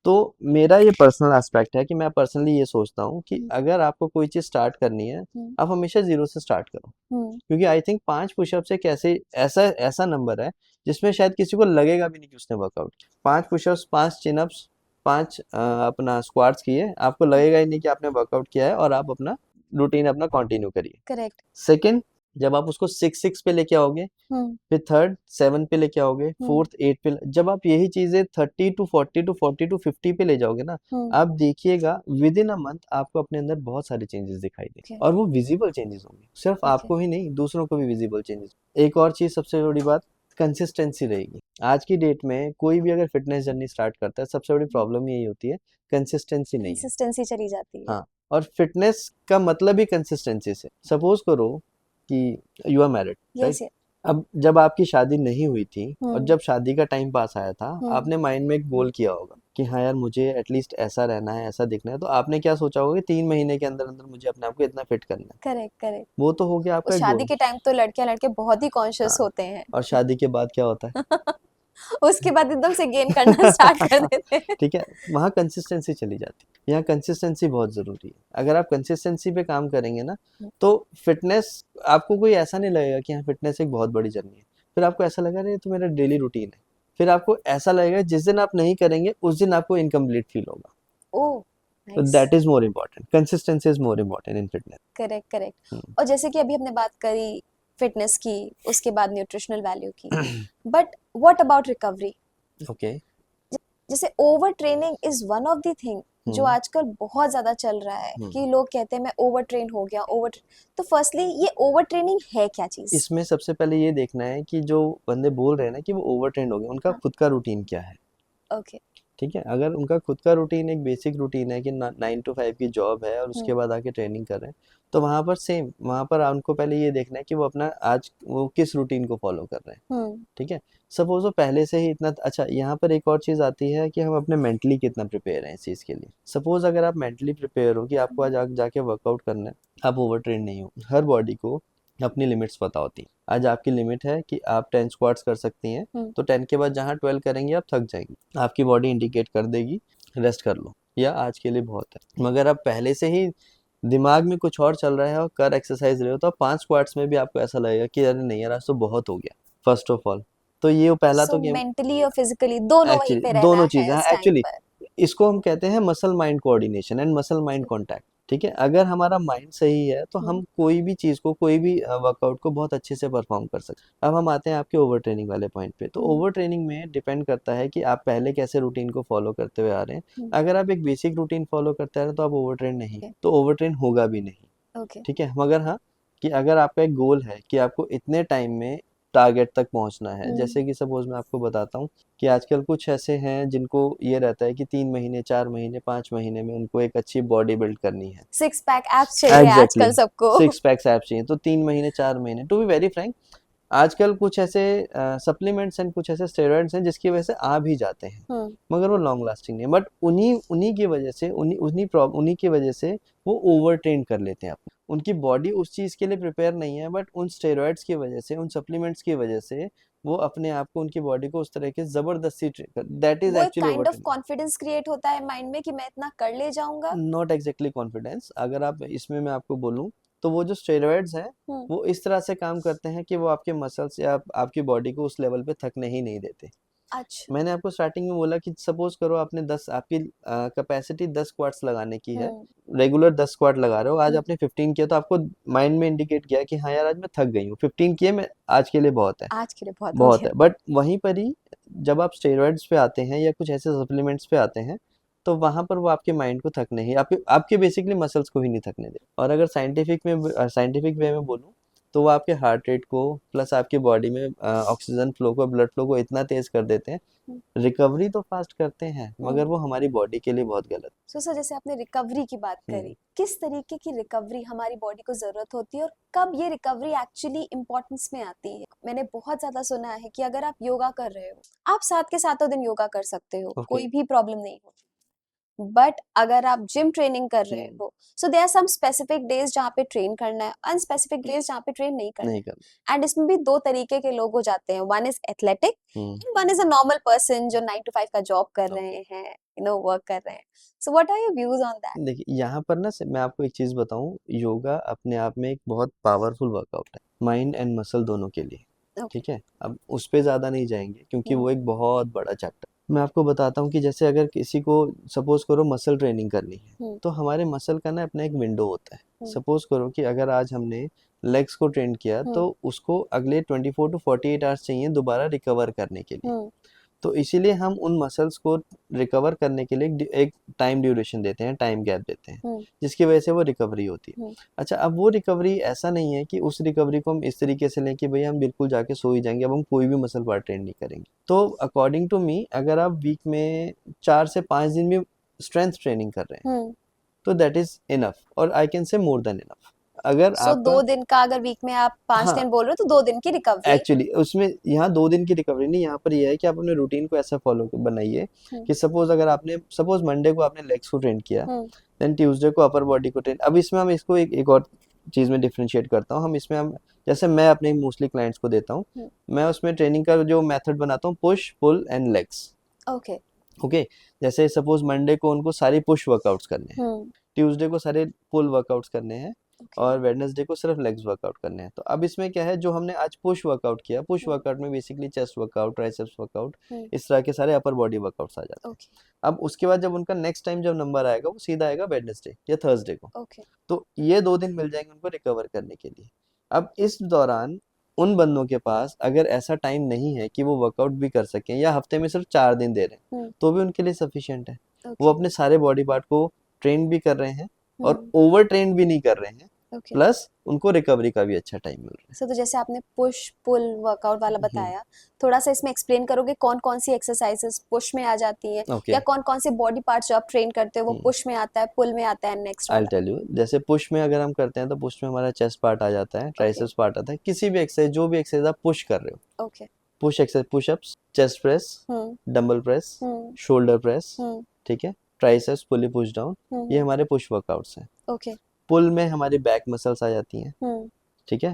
तो मेरा ये पर्सनल एस्पेक्ट है कि मैं पर्सनली ये सोचता हूँ कि हम्म अगर आपको कोई चीज़ स्टार्ट करनी है, हम्म आप हमेशा जीरो से स्टार्ट करो। हम्म क्योंकि आई थिंक 5 पुशअप्स एक ऐसे ऐसा ऐसा नंबर है जिसमें शायद किसी को लगेगा भी नहीं कि उसने वर्कआउट किया। 5 पुशअप्स, 5 चिनअप्स, 5 अपना स्क्वाट्स किए, आपको लगेगा ही नहीं कि आपने वर्कआउट किया है, और आप अपना रूटीन अपना कंटिन्यू करिए। करेक्ट। सेकंड, जब आप उसको 6 पे लेके आओगे, हम्म फिर थर्ड 7 पे लेके आओगे, हम्म फोर्थ 8 पे, जब आप यही चीजें 30 to 40 to 50 पे ले जाओगे ना, हम्म आप देखिएगा विद इन अ मंथ आपको अपने अंदर बहुत सारे चेंजेस दिखाई देंगे, ओके और वो विजिबल चेंजेस होंगे, सिर्फ ओके। आपको ही नहीं दूसरों को भी विजिबल चेंजेस। एक और चीज, सबसे बड़ी बात, कंसिस्टेंसी रहेगी। आज की डेट में कोई भी अगर फिटनेस जर्नी स्टार्ट करता है, सबसे बड़ी प्रॉब्लम यही होती है, कंसिस्टेंसी नहीं है। कंसिस्टेंसी चली जाती है। हाँ, और फिटनेस का मतलब ही कंसिस्टेंसी से। सपोज करो कि you are married, right. Yes yes. अब जब आपकी शादी नहीं हुई थी और हम्म जब शादी का टाइम पास आया था, हम्म आपने माइंड में एक गोल किया होगा कि हाँ यार मुझे एटलीस्ट ऐसा रहना है, ऐसा दिखना है, तो आपने क्या सोचा होगा कि 3 महीने के अंदर अंदर मुझे अपने आप को इतना फिट करना है। Correct correct. वो तो हो गया और आपका एक शादी गोल। के टाइम तो लड़कियां लड़के बहुत ही कॉन्शियस हाँ, होते हैं। और शादी के बाद क्या होता उसके बाद एकदम से गेन करना स्टार्ट कर है? देते हैं। ठीक है, वहाँ कंसिस्टेंसी चली जाती है। यहाँ कंसिस्टेंसी बहुत ज़रूरी है। अगर आप कंसिस्टेंसी पे काम करेंगे ना, तो फिटनेस आपको कोई ऐसा नहीं लगेगा कि हाँ फिटनेस एक बहुत बड़ी जर्नी है। फिर आपको ऐसा लगेगा अरे ये तो मेरा डेली रूटीन है। फिर आपको ऐसा लगेगा जिस दिन आप नहीं करेंगे उस दिन आपको इनकम्प्लीट फील होगा। ओह तो nice. That is more important, consistency is more important in fitness. Correct correct. और जैसे कि अभी हमने बात करी फिटनेस की, उसके बाद न्यूट्रिशनल वैल्यू की, but what about recovery? Okay. जैसे over training is one of the thing जो आजकल बहुत ज्यादा चल रहा है कि लोग कहते हैं मैं ओवर ट्रेन हो गया, ओवर। तो फर्स्टली ये ओवर ट्रेनिंग है क्या चीज? इसमें सबसे पहले ये देखना है कि जो बंदे बोल रहे हैं ना कि वो ओवर ट्रेंड हो गए, उनका हाँ। खुद का रूटीन क्या है। ओके। ठीक है, अगर उनका खुद का रूटीन एक बेसिक रूटीन है कि 9 to 5 की जॉब है और उसके बाद आके ट्रेनिंग कर रहे हैं, तो वहाँ पर सेम, वहाँ पर उनको पहले ये देखना है कि वो अपना आज वो किस रूटीन को फॉलो कर रहे हैं। ठीक है, सपोज वो पहले से ही इतना अच्छा। यहाँ पर एक और चीज़ आती है कि हम अपने मेंटली कितना प्रिपेयर हैं इस चीज़ के लिए। सपोज अगर आप मेंटली प्रिपेयर हो कि आपको आज जाके वर्कआउट करना है, आप ओवर ट्रेन नहीं हो। हर बॉडी को अपनी लिमिट्स पता होती हैं। आज आपकी लिमिट है कि आप 10 स्क्वाट्स कर सकती हैं, तो 10 के बाद जहाँ 12 करेंगी आप थक जाएंगी, आपकी बॉडी इंडिकेट कर देगी रेस्ट कर लो या आज के लिए बहुत है। मगर आप पहले से ही दिमाग में कुछ और चल रहा है और कर एक्सरसाइज रहे हो, तो आप 5 स्क्वाट्स में भी आपको ऐसा लगेगा कि अरे नहीं यार आज तो बहुत हो गया। फर्स्ट ऑफ ऑल तो ये पहला सो तो गेम। मेंटली और फिजिकली दोनों वहीं एक्चुअली पे रहना दोनों है चीज़ें हैं उस टाइम एक्चुअली। पर। इसको हम कहते हैं muscle mind coordination and muscle mind contact. ठीक है, अगर हमारा माइंड सही है तो हम कोई भी चीज़ को, कोई भी वर्कआउट को बहुत अच्छे से परफॉर्म कर सकते हैं। अब हम आते हैं आपके ओवर ट्रेनिंग वाले पॉइंट पे। तो ओवर ट्रेनिंग में डिपेंड करता है कि आप पहले कैसे रूटीन को फॉलो करते हुए आ रहे हैं। अगर आप एक बेसिक रूटीन फॉलो करते आ रहे हैं तो आप ओवर ट्रेन नहीं, तो ओवर ट्रेन होगा भी नहीं। ओके। ठीक है, मगर हाँ कि अगर आपका एक गोल है कि आपको इतने टाइम में टारगेट तक पहुंचना है, जैसे कि सपोज मैं आपको बताता हूँ कि आजकल कुछ ऐसे हैं जिनको ये रहता है कि 3 महीने, 4 महीने, 5 महीने में उनको एक अच्छी बॉडी बिल्ड करनी है। सिक्स पैक एब्स चाहिए एग्जैक्टली आजकल सबको। 6 पैक्स एब्स चाहिए, तो 3 महीने, 4 महीने। टू बी वेरी फ्रैंक, आजकल कुछ ऐसे सप्लीमेंट्स एंड कुछ ऐसे स्टेरॉइड्स हैं जिसकी वजह से आ भी जाते हैं, मगर वो लॉन्ग लास्टिंग नहीं है। बट उन्हीं उन्हीं की वजह से, उन्हीं की वजह से वो ओवर ट्रेन कर लेते हैं अपने। उनकी बॉडी उस चीज़ के लिए प्रिपेयर नहीं है, बट उन स्टेरॉइड्स की वजह से, उन सप्लीमेंट्स की वजह से वो अपने आप को, उनकी बॉडी को उस तरह के जबरदस्ती ट्रेन कर, दैट इज वो एक actually over kind of training. Confidence create होता है माइंड में कि मैं इतना कर ले जाऊंगा। नॉट एग्जैक्टली कॉन्फिडेंस, अगर आप इसमें मैं आपको बोलूँ तो वो जो स्टेरॉइड्स हैं वो इस तरह से काम करते हैं कि वो आपके मसल्स या आपकी बॉडी को उस लेवल पे थकने ही नहीं देते। अच्छा। मैंने आपको स्टार्टिंग में बोला कि सपोज करो आपने 10, आपकी कैपेसिटी 10 स्क्वाट्स लगाने की है, रेगुलर 10 स्क्वाट लगा रहे हो, आज आपने 15 किया, तो आपको माइंड में इंडिकेट किया कि हाँ यार आज मैं थक गई हूँ, 15 किए मैं, आज के लिए बहुत है, आज के लिए बहुत हो बहुत गया। है। बट वहीं पर ही जब आप स्टेरॉइड्स पे आते हैं या कुछ ऐसे सप्लीमेंट्स पे आते हैं, तो वहां पर वो आपके माइंड को थकने ही, आपके आपके बेसिकली मसल्स को ही नहीं थकने दे। और अगर साइंटिफिक वे में बोलूँ तो वो आपके हार्ट रेट को प्लस आपकी बॉडी में ऑक्सीजन फ्लो को, ब्लड फ्लो को इतना तेज कर देते हैं। रिकवरी तो फास्ट करते हैं मगर वो हमारी बॉडी के लिए बहुत गलत। सो सर जैसे आपने रिकवरी की बात करी, किस तरीके की रिकवरी हमारी बॉडी को जरूरत होती है और कब ये रिकवरी एक्चुअली इम्पोर्टेंस में आती है? मैंने बहुत ज्यादा सुना है कि अगर आप योगा कर रहे हो, आप 7 के 7 दिन योगा कर सकते हो, कोई भी प्रॉब्लम नहीं होती। बट अगर आप जिम ट्रेनिंग कर रहे हो, so there are some specific days जहाँ पे ट्रेन करना है, अनस्पेसिफिक डेज जहाँ पे ट्रेन नहीं करना है। एंड इसमें भी 2 तरीके के लोग हो जाते हैं, one is athletic and one is a normal person जो 9 to 5 का जॉब कर रहे हैं, वर्क कर रहे हैं। So what are your views on that? देखिए यहाँ पर ना मैं आपको एक चीज़ बताऊँ, योगा अपने आप में एक बहुत पावरफुल वर्कआउट है, माइंड एंड मसल दोनों के लिए। ठीक है, अब उस पे ज़्यादा नहीं जाएंगे क्योंकि वो एक बहुत बड़ा चैप्टर। मैं आपको बताता हूँ कि जैसे अगर किसी को सपोज करो मसल ट्रेनिंग करनी है, तो हमारे मसल का ना अपना एक विंडो होता है। सपोज करो कि अगर आज हमने लेग्स को ट्रेन किया तो उसको अगले 24 to 48 आवर्स चाहिए दोबारा रिकवर करने के लिए। तो इसीलिए हम उन मसल्स को रिकवर करने के लिए एक टाइम ड्यूरेशन देते हैं, टाइम गैप देते हैं, जिसकी वजह से वो रिकवरी होती है। अच्छा, अब वो रिकवरी ऐसा नहीं है कि उस रिकवरी को हम इस तरीके से लें कि भाई हम बिल्कुल जाके सो ही जाएंगे, अब हम कोई भी मसल पार्ट ट्रेन नहीं करेंगे। तो अकॉर्डिंग टू मी, अगर आप वीक में 4 से 5 दिन भी स्ट्रेंथ ट्रेनिंग कर रहे हैं तो दैट इज इनफ, और I can say more than enough. अगर सो आपका 2 दिन का अगर वीक में आप 5 हाँ दिन बोल रहे हो तो 2 दिन की रिकवरी। एक्चुअली उसमें यहाँ 2 दिन की रिकवरी नहीं, यहाँ पर यह है कि आप अपने रूटीन को ऐसा फॉलो बनाइए हम्म कि सपोज अगर आपने सपोज मंडे को आपने लेग्स को ट्रेन किया, हम्म देन ट्यूसडे को अपर बॉडी को ट्रेन। अब इसमें हम इसको एक और चीज़ में डिफरेंशिएट करता हूँ, हम इसमें हम जैसे मैं अपने मोस्टली क्लाइंट्स को देता हूँ, हम्म मैं उसमें ट्रेनिंग का जो मेथड बनाता हूँ push pull and legs. Okay okay, जैसे सपोज मंडे को उनको सारी पुश वर्कआउट्स करने हैं, हम्म ट्यूसडे को सारे पुल वर्कआउट्स करने हैं, ओके और वेडनेसडे को सिर्फ लेग्स वर्कआउट करने हैं। तो अब इसमें क्या है, जो हमने आज पुश वर्कआउट किया, पुश हम्म वर्कआउट में basically chest workout, triceps workout, hmm इस तरह के सारे अपर बॉडी वर्कआउट्स आ जाते हैं। ओके अब उसके बाद जब उनका नेक्स्ट टाइम जब नंबर आएगा, वो सीधा आएगा वेडनेसडे या थर्सडे को। ओके तो ये 2 दिन मिल जाएंगे उनको रिकवर करने के लिए। अब इस दौरान उन बंदों के पास अगर ऐसा टाइम नहीं है कि वो वर्कआउट भी कर सकें, या हफ्ते में सिर्फ 4 दिन दे रहे हैं, हम्म तो भी उनके लिए सफिशिएंट है। वो ओके अपने सारे बॉडी पार्ट को ट्रेन भी कर रहे हैं और हम्म ओवर ट्रेन भी नहीं कर रहे हैं, ओके। प्लस उनको रिकवरी का भी अच्छा टाइम मिल रहा सो तो जैसे आपने पुश पुल वर्कआउट वाला है। बताया, थोड़ा सा इसमें एक्सप्लेन करोगे कौन कौन सी एक्सरसाइजेस पुश में आ जाती हैं, ओके, या कौन कौन से बॉडी पार्ट्स जो आप ट्रेन करते हो वो पुश में आता है, पुल में आता है, नेक्स्ट आई वाला? टेल यू, जैसे पुश में अगर हम करते हैं तो पुश में हमारा चेस्ट पार्ट आ जाता है, ओके ट्राइसेप्स पार्ट आता है। किसी भी एक्सरसाइज, जो भी एक्सरसाइज आप पुश कर रहे हो, okay push exercise, pushups, chest press, hmm dumbbell press, hmm shoulder press, hmm ठीक है, ट्राइसेप्स, पुली पुश डाउन, ये हम्म हमारे पुश वर्कआउट्स हैं। ओके पुल में हमारी बैक मसल्स आ जाती हैं, हम्म ठीक है,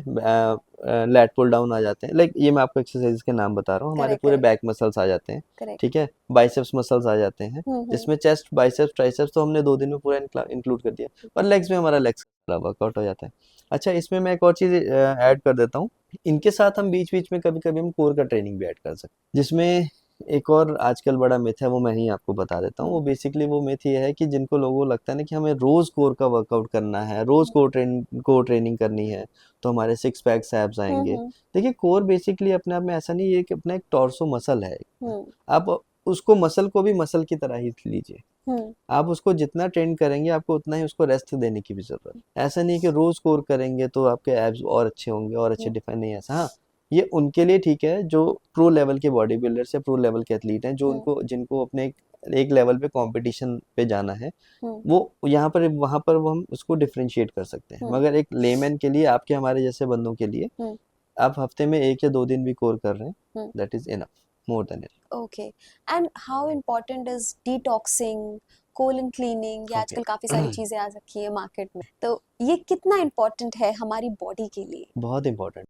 लैट पुल डाउन आ जाते हैं, लाइक ये मैं आपको एक्सरसाइज के नाम बता रहा हूँ, हमारे करेक्ट पूरे करेक्ट बैक मसल्स आ जाते हैं, करेक्ट ठीक है, बाइसेप्स मसल्स आ जाते हैं, हम्म जिसमें चेस्ट, बाइसेप्स, ट्राइसेप्स तो हमने 2 दिन में पूरा इंक्लूड कर दिया, और लेग्स में हमारा लेग्स का वर्कआउट हो जाता है। अच्छा, इसमें मैं एक और चीज़ ऐड कर देता हूँ, इनके साथ हम बीच बीच में कभी कभी हम कोर का ट्रेनिंग भी ऐड कर सकते हैं, जिसमें एक और आजकल बड़ा मिथ है, वो मैं ही आपको बता देता हूँ। वो बेसिकली वो मिथ ये है कि जिनको लोगों को लगता है ना कि हमें रोज कोर का वर्कआउट करना है, रोज कोर ट्रेनिंग करनी है, तो हमारे 6 पैक्स एब्स आएंगे। हम्म देखिए, कोर बेसिकली अपने आप में ऐसा नहीं है, कि अपना एक टॉर्सो मसल है। हम्म आप उसको मसल को भी मसल की तरह ही लीजिए, हम्म आप उसको जितना ट्रेन करेंगे आपको उतना ही उसको रेस्ट देने की भी जरूरत है। ऐसा नहीं कि रोज कोर करेंगे तो आपके एब्स और अच्छे होंगे और अच्छे डिफाइन, नहीं है ऐसा। हाँ, ये उनके लिए ठीक है जो प्रो लेवल के बॉडी बिल्डर्स या प्रो लेवल के एथलीट हैं, जो हम्म उनको जिनको अपने एक लेवल पे कंपटीशन पे जाना है, हम्म वो यहाँ पर वहाँ पर वो हम उसको डिफरेंशिएट कर सकते हैं। हम्म मगर एक लेमैन के लिए, आपके हमारे जैसे बंदों के लिए, हम्म आप हफ्ते में 1 या 2 दिन भी कोर कर रहे हैं, hmm that is enough, more than enough. Okay. And how important is detoxing, colon cleaning? ये ओके, आजकल काफी सारी चीजें आ रखी है मार्केट में, तो ये कितना इम्पोर्टेंट है हमारी बॉडी के लिए? बहुत इंपॉर्टेंट,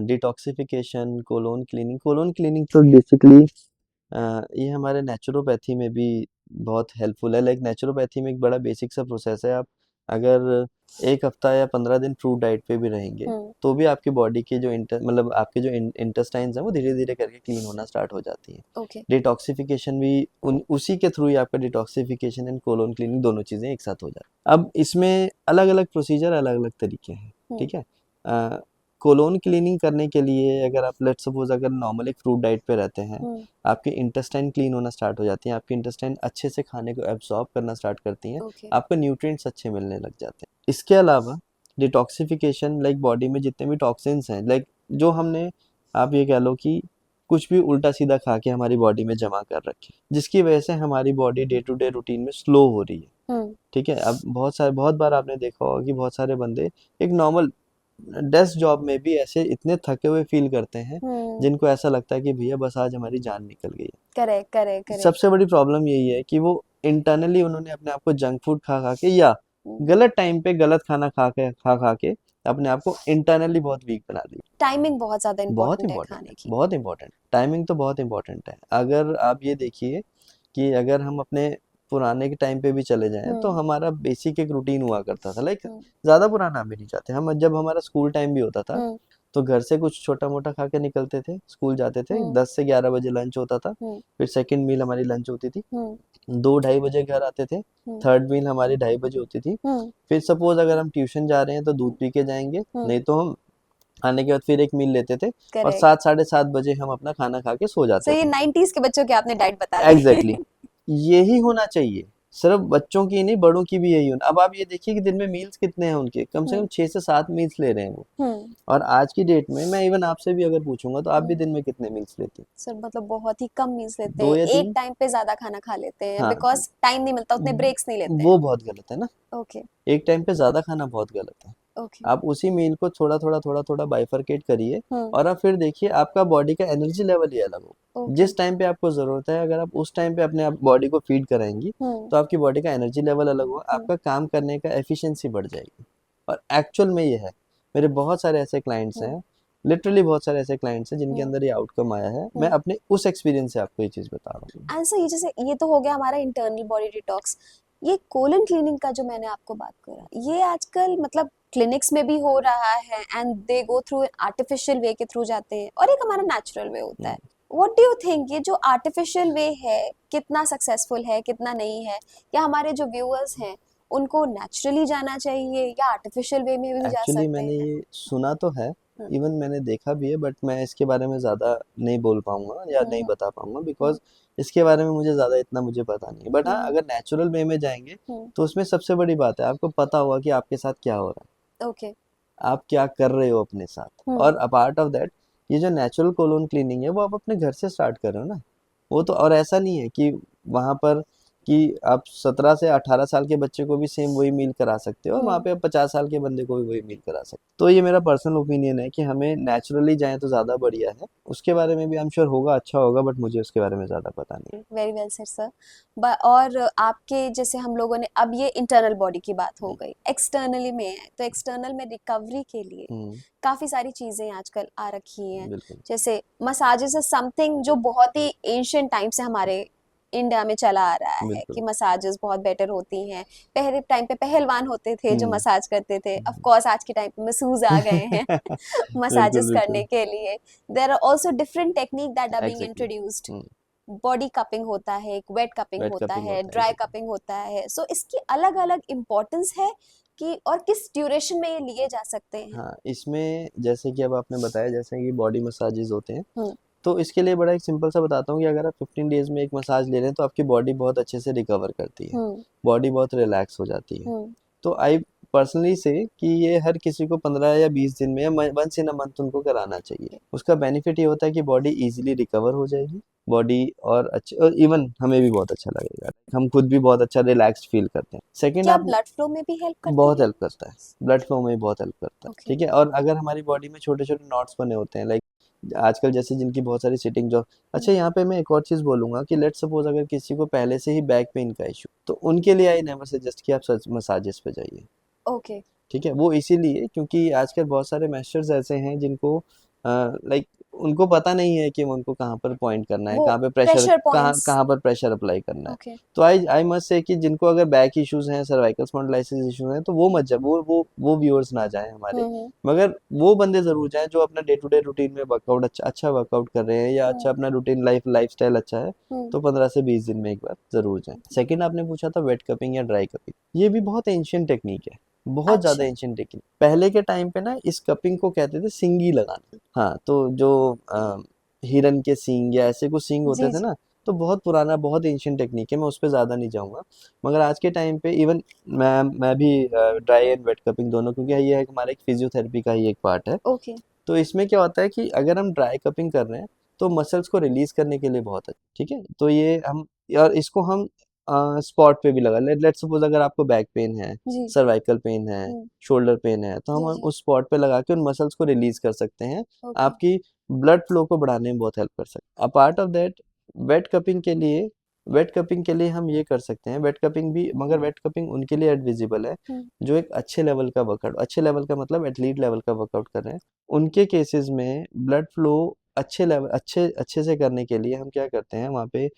डिटॉक्सिफिकेशन, कोलोन क्लीनिंग तो बेसिकली ये हमारे नेचुरोपैथी में भी बहुत हेल्पफुल है। लाइक नेचुरोपैथी में एक बड़ा बेसिक सा प्रोसेस है, आप अगर 1 हफ्ता या 15 दिन फ्रूट डाइट पे भी रहेंगे, हम्म तो भी आपकी बॉडी के जो मतलब आपके जो इंटेस्टाइन्स हैं, वो धीरे धीरे करके क्लीन होना स्टार्ट हो जाती हैं। ओके डिटॉक्सिफिकेशन भी उसी के थ्रू ही आपका डिटॉक्सिफिकेशन एंड कोलोन क्लीनिंग दोनों चीज़ें एक साथ हो जाती हैं। अब इसमें अलग अलग प्रोसीजर, अलग अलग तरीके हैं, हम्म ठीक है। कोलोन क्लीनिंग करने के लिए, अगर आप लेट सपोज अगर नॉर्मल एक फ्रूट डाइट पे रहते हैं, हम्म आपके इंटेस्टाइन क्लीन होना स्टार्ट हो जाती हैं, आपकी इंटेस्टाइन अच्छे से खाने को एब्जॉर्ब करना स्टार्ट करती हैं, ओके आपको न्यूट्रिएंट्स अच्छे मिलने लग जाते हैं। इसके अलावा डिटॉक्सिफिकेशन, लाइक बॉडी में जितने भी टॉक्सिन्स हैं, लाइक जो हमने, आप ये कह लो कि कुछ भी उल्टा सीधा खा के हमारी बॉडी में जमा कर रखे, जिसकी वजह से हमारी body day to day routine में स्लो हो रही है, हम्म ठीक है। अब बहुत बार आपने देखा होगा कि बहुत सारे बंदे एक नॉर्मल डेस्क जॉब में भी ऐसे इतने थके हुए फील करते हैं, हम्म जिनको ऐसा लगता है कि भैया बस आज हमारी जान निकल गई करेक्ट करेक्ट है। करेक्ट सबसे बड़ी प्रॉब्लम यही है कि वो इंटरनली उन्होंने अपने आप को जंक फूड खा खा के, या गलत टाइम पे गलत खाना खा के अपने आप को इंटरनली बहुत वीक बना दिया। टाइमिंग बहुत ज्यादा बहुत इम्पोर्टेंट है इंपॉर्टेंट है, खाने की। बहुत इंपॉर्टेंट, टाइमिंग तो बहुत इंपॉर्टेंट है। अगर आप ये देखिए कि अगर हम अपने पुराने के टाइम पे भी चले जाएं, तो हम्म हमारा बेसिक एक रूटीन हुआ करता था, लाइक हम्म ज़्यादा पुराना भी नहीं चाहते हम, जब हमारा स्कूल टाइम भी होता था, हम्म तो घर से कुछ छोटा मोटा खा के निकलते थे, स्कूल जाते थे, हम्म 10 से 11 बजे लंच होता था, हम्म फिर सेकंड मील हमारी लंच होती थी, हम्म 2-2:30 बजे घर आते थे, हम्म थर्ड मील हमारी 2:30 बजे होती थी। हम्म फिर सपोज अगर हम ट्यूशन जा रहे हैं तो दूध पी के जाएंगे, हम्म नहीं तो हम आने के बाद फिर एक मील लेते थे, और करेक्ट। 7-7:30 बजे हम अपना खाना खा के सो सो जाते ये थे। 90s के बच्चों की आपने डाइट बता एग्जैक्टली, दी। यही होना चाहिए, सिर्फ बच्चों की नहीं, बड़ों की भी यही होना। अब आप ये देखिए कि दिन में मील्स कितने हैं उनके, कम से कम हम्म 6 से 7 मील्स ले रहे हैं वो। हम्म और आज की डेट में मैं इवन आपसे भी अगर पूछूंगा, तो आप भी दिन में कितने मील्स लेते हैं? सर मतलब बहुत ही कम मील्स लेते दो हैं, या एक तीन टाइम पे ज्यादा खाना खा लेते हैं हाँ, बिकॉज टाइम नहीं मिलता, उतने ब्रेक्स नहीं लेते हैं। वो बहुत गलत है ना, ओके एक टाइम पे ज्यादा खाना बहुत गलत है। ओके। आप उसी मील को थोड़ा थोड़ा बाइफरकेट करिए हम्म। और आप फिर देखिए आपका बॉडी का एनर्जी लेवल ही अलग हो। ओके। जिस टाइम पे आपको ज़रूरत है अगर आप उस टाइम पे अपने आप बॉडी को फीड कराएंगी हम्म। तो आपकी बॉडी का एनर्जी लेवल अलग हो, हम्म। आपका काम करने का एफिशिएंसी बढ़ जाएगी। और एक्चुअल में ये है, मेरे बहुत सारे ऐसे क्लाइंट्स हम्म। हैं, लिटरली बहुत सारे ऐसे क्लाइंट्स हैं जिनके हम्म। अंदर ये आउटकम आया है। मैं हम्म। अपने उस एक्सपीरियंस से आपको ये चीज़ बता रहा हूँ। आंसर ये जैसे ये तो हो गया हमारा इंटरनल बॉडी डिटॉक्स। ये कोलन क्लीनिंग का जो मैंने आपको बात करा, ये आजकल मतलब क्लिनिक्स में भी हो रहा है and they go through artificial way के थ्रू जाते हैं और एक हमारा नेचुरल वे होता है। व्हाट डू यू थिंक ये जो आर्टिफिशियल वे है कितना सक्सेसफुल है कितना नहीं है, या हमारे जो व्यूअर्स हैं उनको नेचुरली जाना चाहिए या आर्टिफिशियल वे में भी जा एक्चुअली सकते मैंने हैं? ये सुना तो है, हम्म। इवन मैंने देखा भी है, बट मैं इसके बारे में ज़्यादा नहीं बोल पाऊंगा या नहीं हम्म। बता पाऊंगा हम्म। बिकॉज इसके बारे में मुझे ज़्यादा इतना मुझे पता नहीं है। बट हाँ, हम्म। अगर नेचुरल वे में जाएंगे हम्म। तो उसमें सबसे बड़ी बात है आपको पता होगा कि आपके साथ क्या हो रहा ओके। है, आप क्या कर रहे हो अपने साथ। हम्म। और अपार्ट ऑफ दैट, ये जो नेचुरल कोलोन क्लीनिंग है वो आप अपने घर से स्टार्ट कर रहे हो ना। वो तो, और ऐसा नहीं है कि वहाँ पर कि आप 17 से 18 साल के बच्चे को भी सेम वही मील करा सकते हो और वहाँ हम्म। पे आप 50 साल के बंदे को भी वही मील करा सकते हो। तो ये मेरा पर्सनल ओपिनियन है कि हमें नेचुरली जाएं तो ज़्यादा बढ़िया है। उसके बारे में भी आई एम श्योर होगा, अच्छा होगा, बट मुझे उसके बारे में ज़्यादा पता नहीं। Very well said sir. और आपके जैसे हम लोगों ने अब ये इंटरनल बॉडी की बात हो गई, एक्सटर्नली में है तो एक्सटर्नल में रिकवरी के लिए काफी सारी चीजें आजकल आ रखी हैं। बिल्कुल। जैसे मसाजेस इज समथिंग जो बहुत ही एंशियंट टाइम से हमारे इंडिया में चला आ रहा है बिल्कुल। कि मसाजेस बहुत बेटर होती हैं। पहले टाइम पे पहलवान होते थे जो हम्म। मसाज करते थे, ऑफ कोर्स आज के टाइम पे मसूज आ गए हैं बिल्कुल मसाजेस करने बिल्कुल। के लिए। There are also different technique that are being exactly. Introduced. Body cupping होता है, एक वेट कपिंग वेट होता कपिंग है, होता है, ड्राई एग्जैक्टली। कपिंग होता है। सो इसकी अलग अलग इम्पोर्टेंस है कि और किस ड्यूरेशन में ये लिए जा सकते हैं? हाँ, इसमें जैसे कि अब आपने बताया जैसे कि बॉडी मसाजेस होते हैं, हम्म। तो इसके लिए बड़ा एक सिंपल सा बताता हूँ कि अगर आप 15 डेज में एक मसाज ले रहे हैं तो आपकी बॉडी बहुत अच्छे से रिकवर करती है, हम्म। बॉडी बहुत रिलैक्स हो जाती है। हम्म। तो आई पर्सनली से कि ये हर किसी को 15 या 20 दिन में या वंस इन अ मंथ उनको कराना चाहिए। उसका बेनिफिट ये होता है कि बॉडी इजीली रिकवर हो जाएगी, बॉडी और अच्छे, और इवन हमें भी बहुत अच्छा लगेगा, हम खुद भी बहुत अच्छा रिलैक्स्ड फील करते हैं। सेकंड, क्या आप ब्लड फ्लो में भी हेल्प करते बहुत हैं? हेल्प करता है, ब्लड फ्लो में भी बहुत हेल्प करता है। ओके। ठीक है, और अगर हमारी बॉडी में छोटे छोटे नॉट्स बने होते हैं, लाइक आजकल जैसे जिनकी बहुत सारी सिटिंग जॉब। अच्छा, यहाँ पे मैं एक और चीज़ बोलूंगा कि लेट्स सपोज अगर किसी को पहले से ही बैक पेन का इशू, तो उनके लिए आई नेवर सजेस्ट कि आप मसाजेस पे जाइए। ओके। ठीक है, वो इसीलिए क्योंकि आजकल बहुत सारे मास्टर्स ऐसे हैं जिनको लाइक उनको पता नहीं है कि उनको कहाँ पर पॉइंट करना है, वो कहाँ पे प्रेशर, प्रेशर कहाँ पॉइंट्स। कहाँ पर प्रेशर अप्लाई करना है। ओके। तो आई आई मस्ट से कि जिनको अगर बैक इश्यूज हैं, सर्वाइकल स्पॉन्डिलाइसिस इश्यूज हैं, तो वो मत जाए, वो व्यूअर्स ना जाएं हमारे। हम्म। मगर वो बंदे जरूर जाएं जो अपना डे टू डे रूटीन में वर्कआउट अच्छा वर्कआउट कर रहे हैं या अच्छा हम्म। अपना रूटीन लाइफस्टाइल अच्छा है, हम्म। तो 15 से 20 दिन में एक बार जरूर जाएं। सेकंड, आपने पूछा था वेट कपिंग या ड्राई कपिंग, ये भी बहुत एंशियंट टेक्निक है, बहुत ज़्यादा अच्छा। Ancient technique. पहले के टाइम पे ना इस कपिंग को कहते थे सिंगी लगाना। हाँ, तो जो हिरन के सींग या ऐसे कुछ सींग होते जी थे जी। ना, तो बहुत पुराना बहुत एंशियंट टेक्निक है, मैं उस पर ज़्यादा नहीं जाऊँगा। मगर आज के टाइम पे इवन मैं भी ड्राई एंड वेट कपिंग दोनों, क्योंकि ये एक हमारे एक फिजियोथेरेपी का ही एक पार्ट है। ओके। तो इसमें क्या होता है कि अगर हम ड्राई कपिंग कर रहे हैं तो मसल्स को रिलीज करने के लिए बहुत अच्छा। ठीक है, तो ये हम, और इसको हम स्पॉट पे भी लगा लेट्स सपोज अगर आपको बैक पेन है, जी। सर्वाइकल पेन है, हम्म। शोल्डर पेन है, तो जी हम जी। उस स्पॉट पे लगा के उन मसल्स को रिलीज कर सकते हैं। ओके। आपकी ब्लड फ्लो को बढ़ाने में बहुत हेल्प कर सकते हैं। Apart of that, wet cupping के लिए वेट कपिंग के लिए हम ये कर सकते हैं, वेट कपिंग भी, मगर वेट कपिंग उनके लिए एडविजिबल है हम्म। जो एक अच्छे लेवल का वर्कआउट, अच्छे लेवल का मतलब एथलीट लेवल का वर्कआउट कर रहे हैं। उनके केसेस में ब्लड फ्लो अच्छे लेवल अच्छे अच्छे से करने के लिए हम क्या करते हैं, वहाँ पे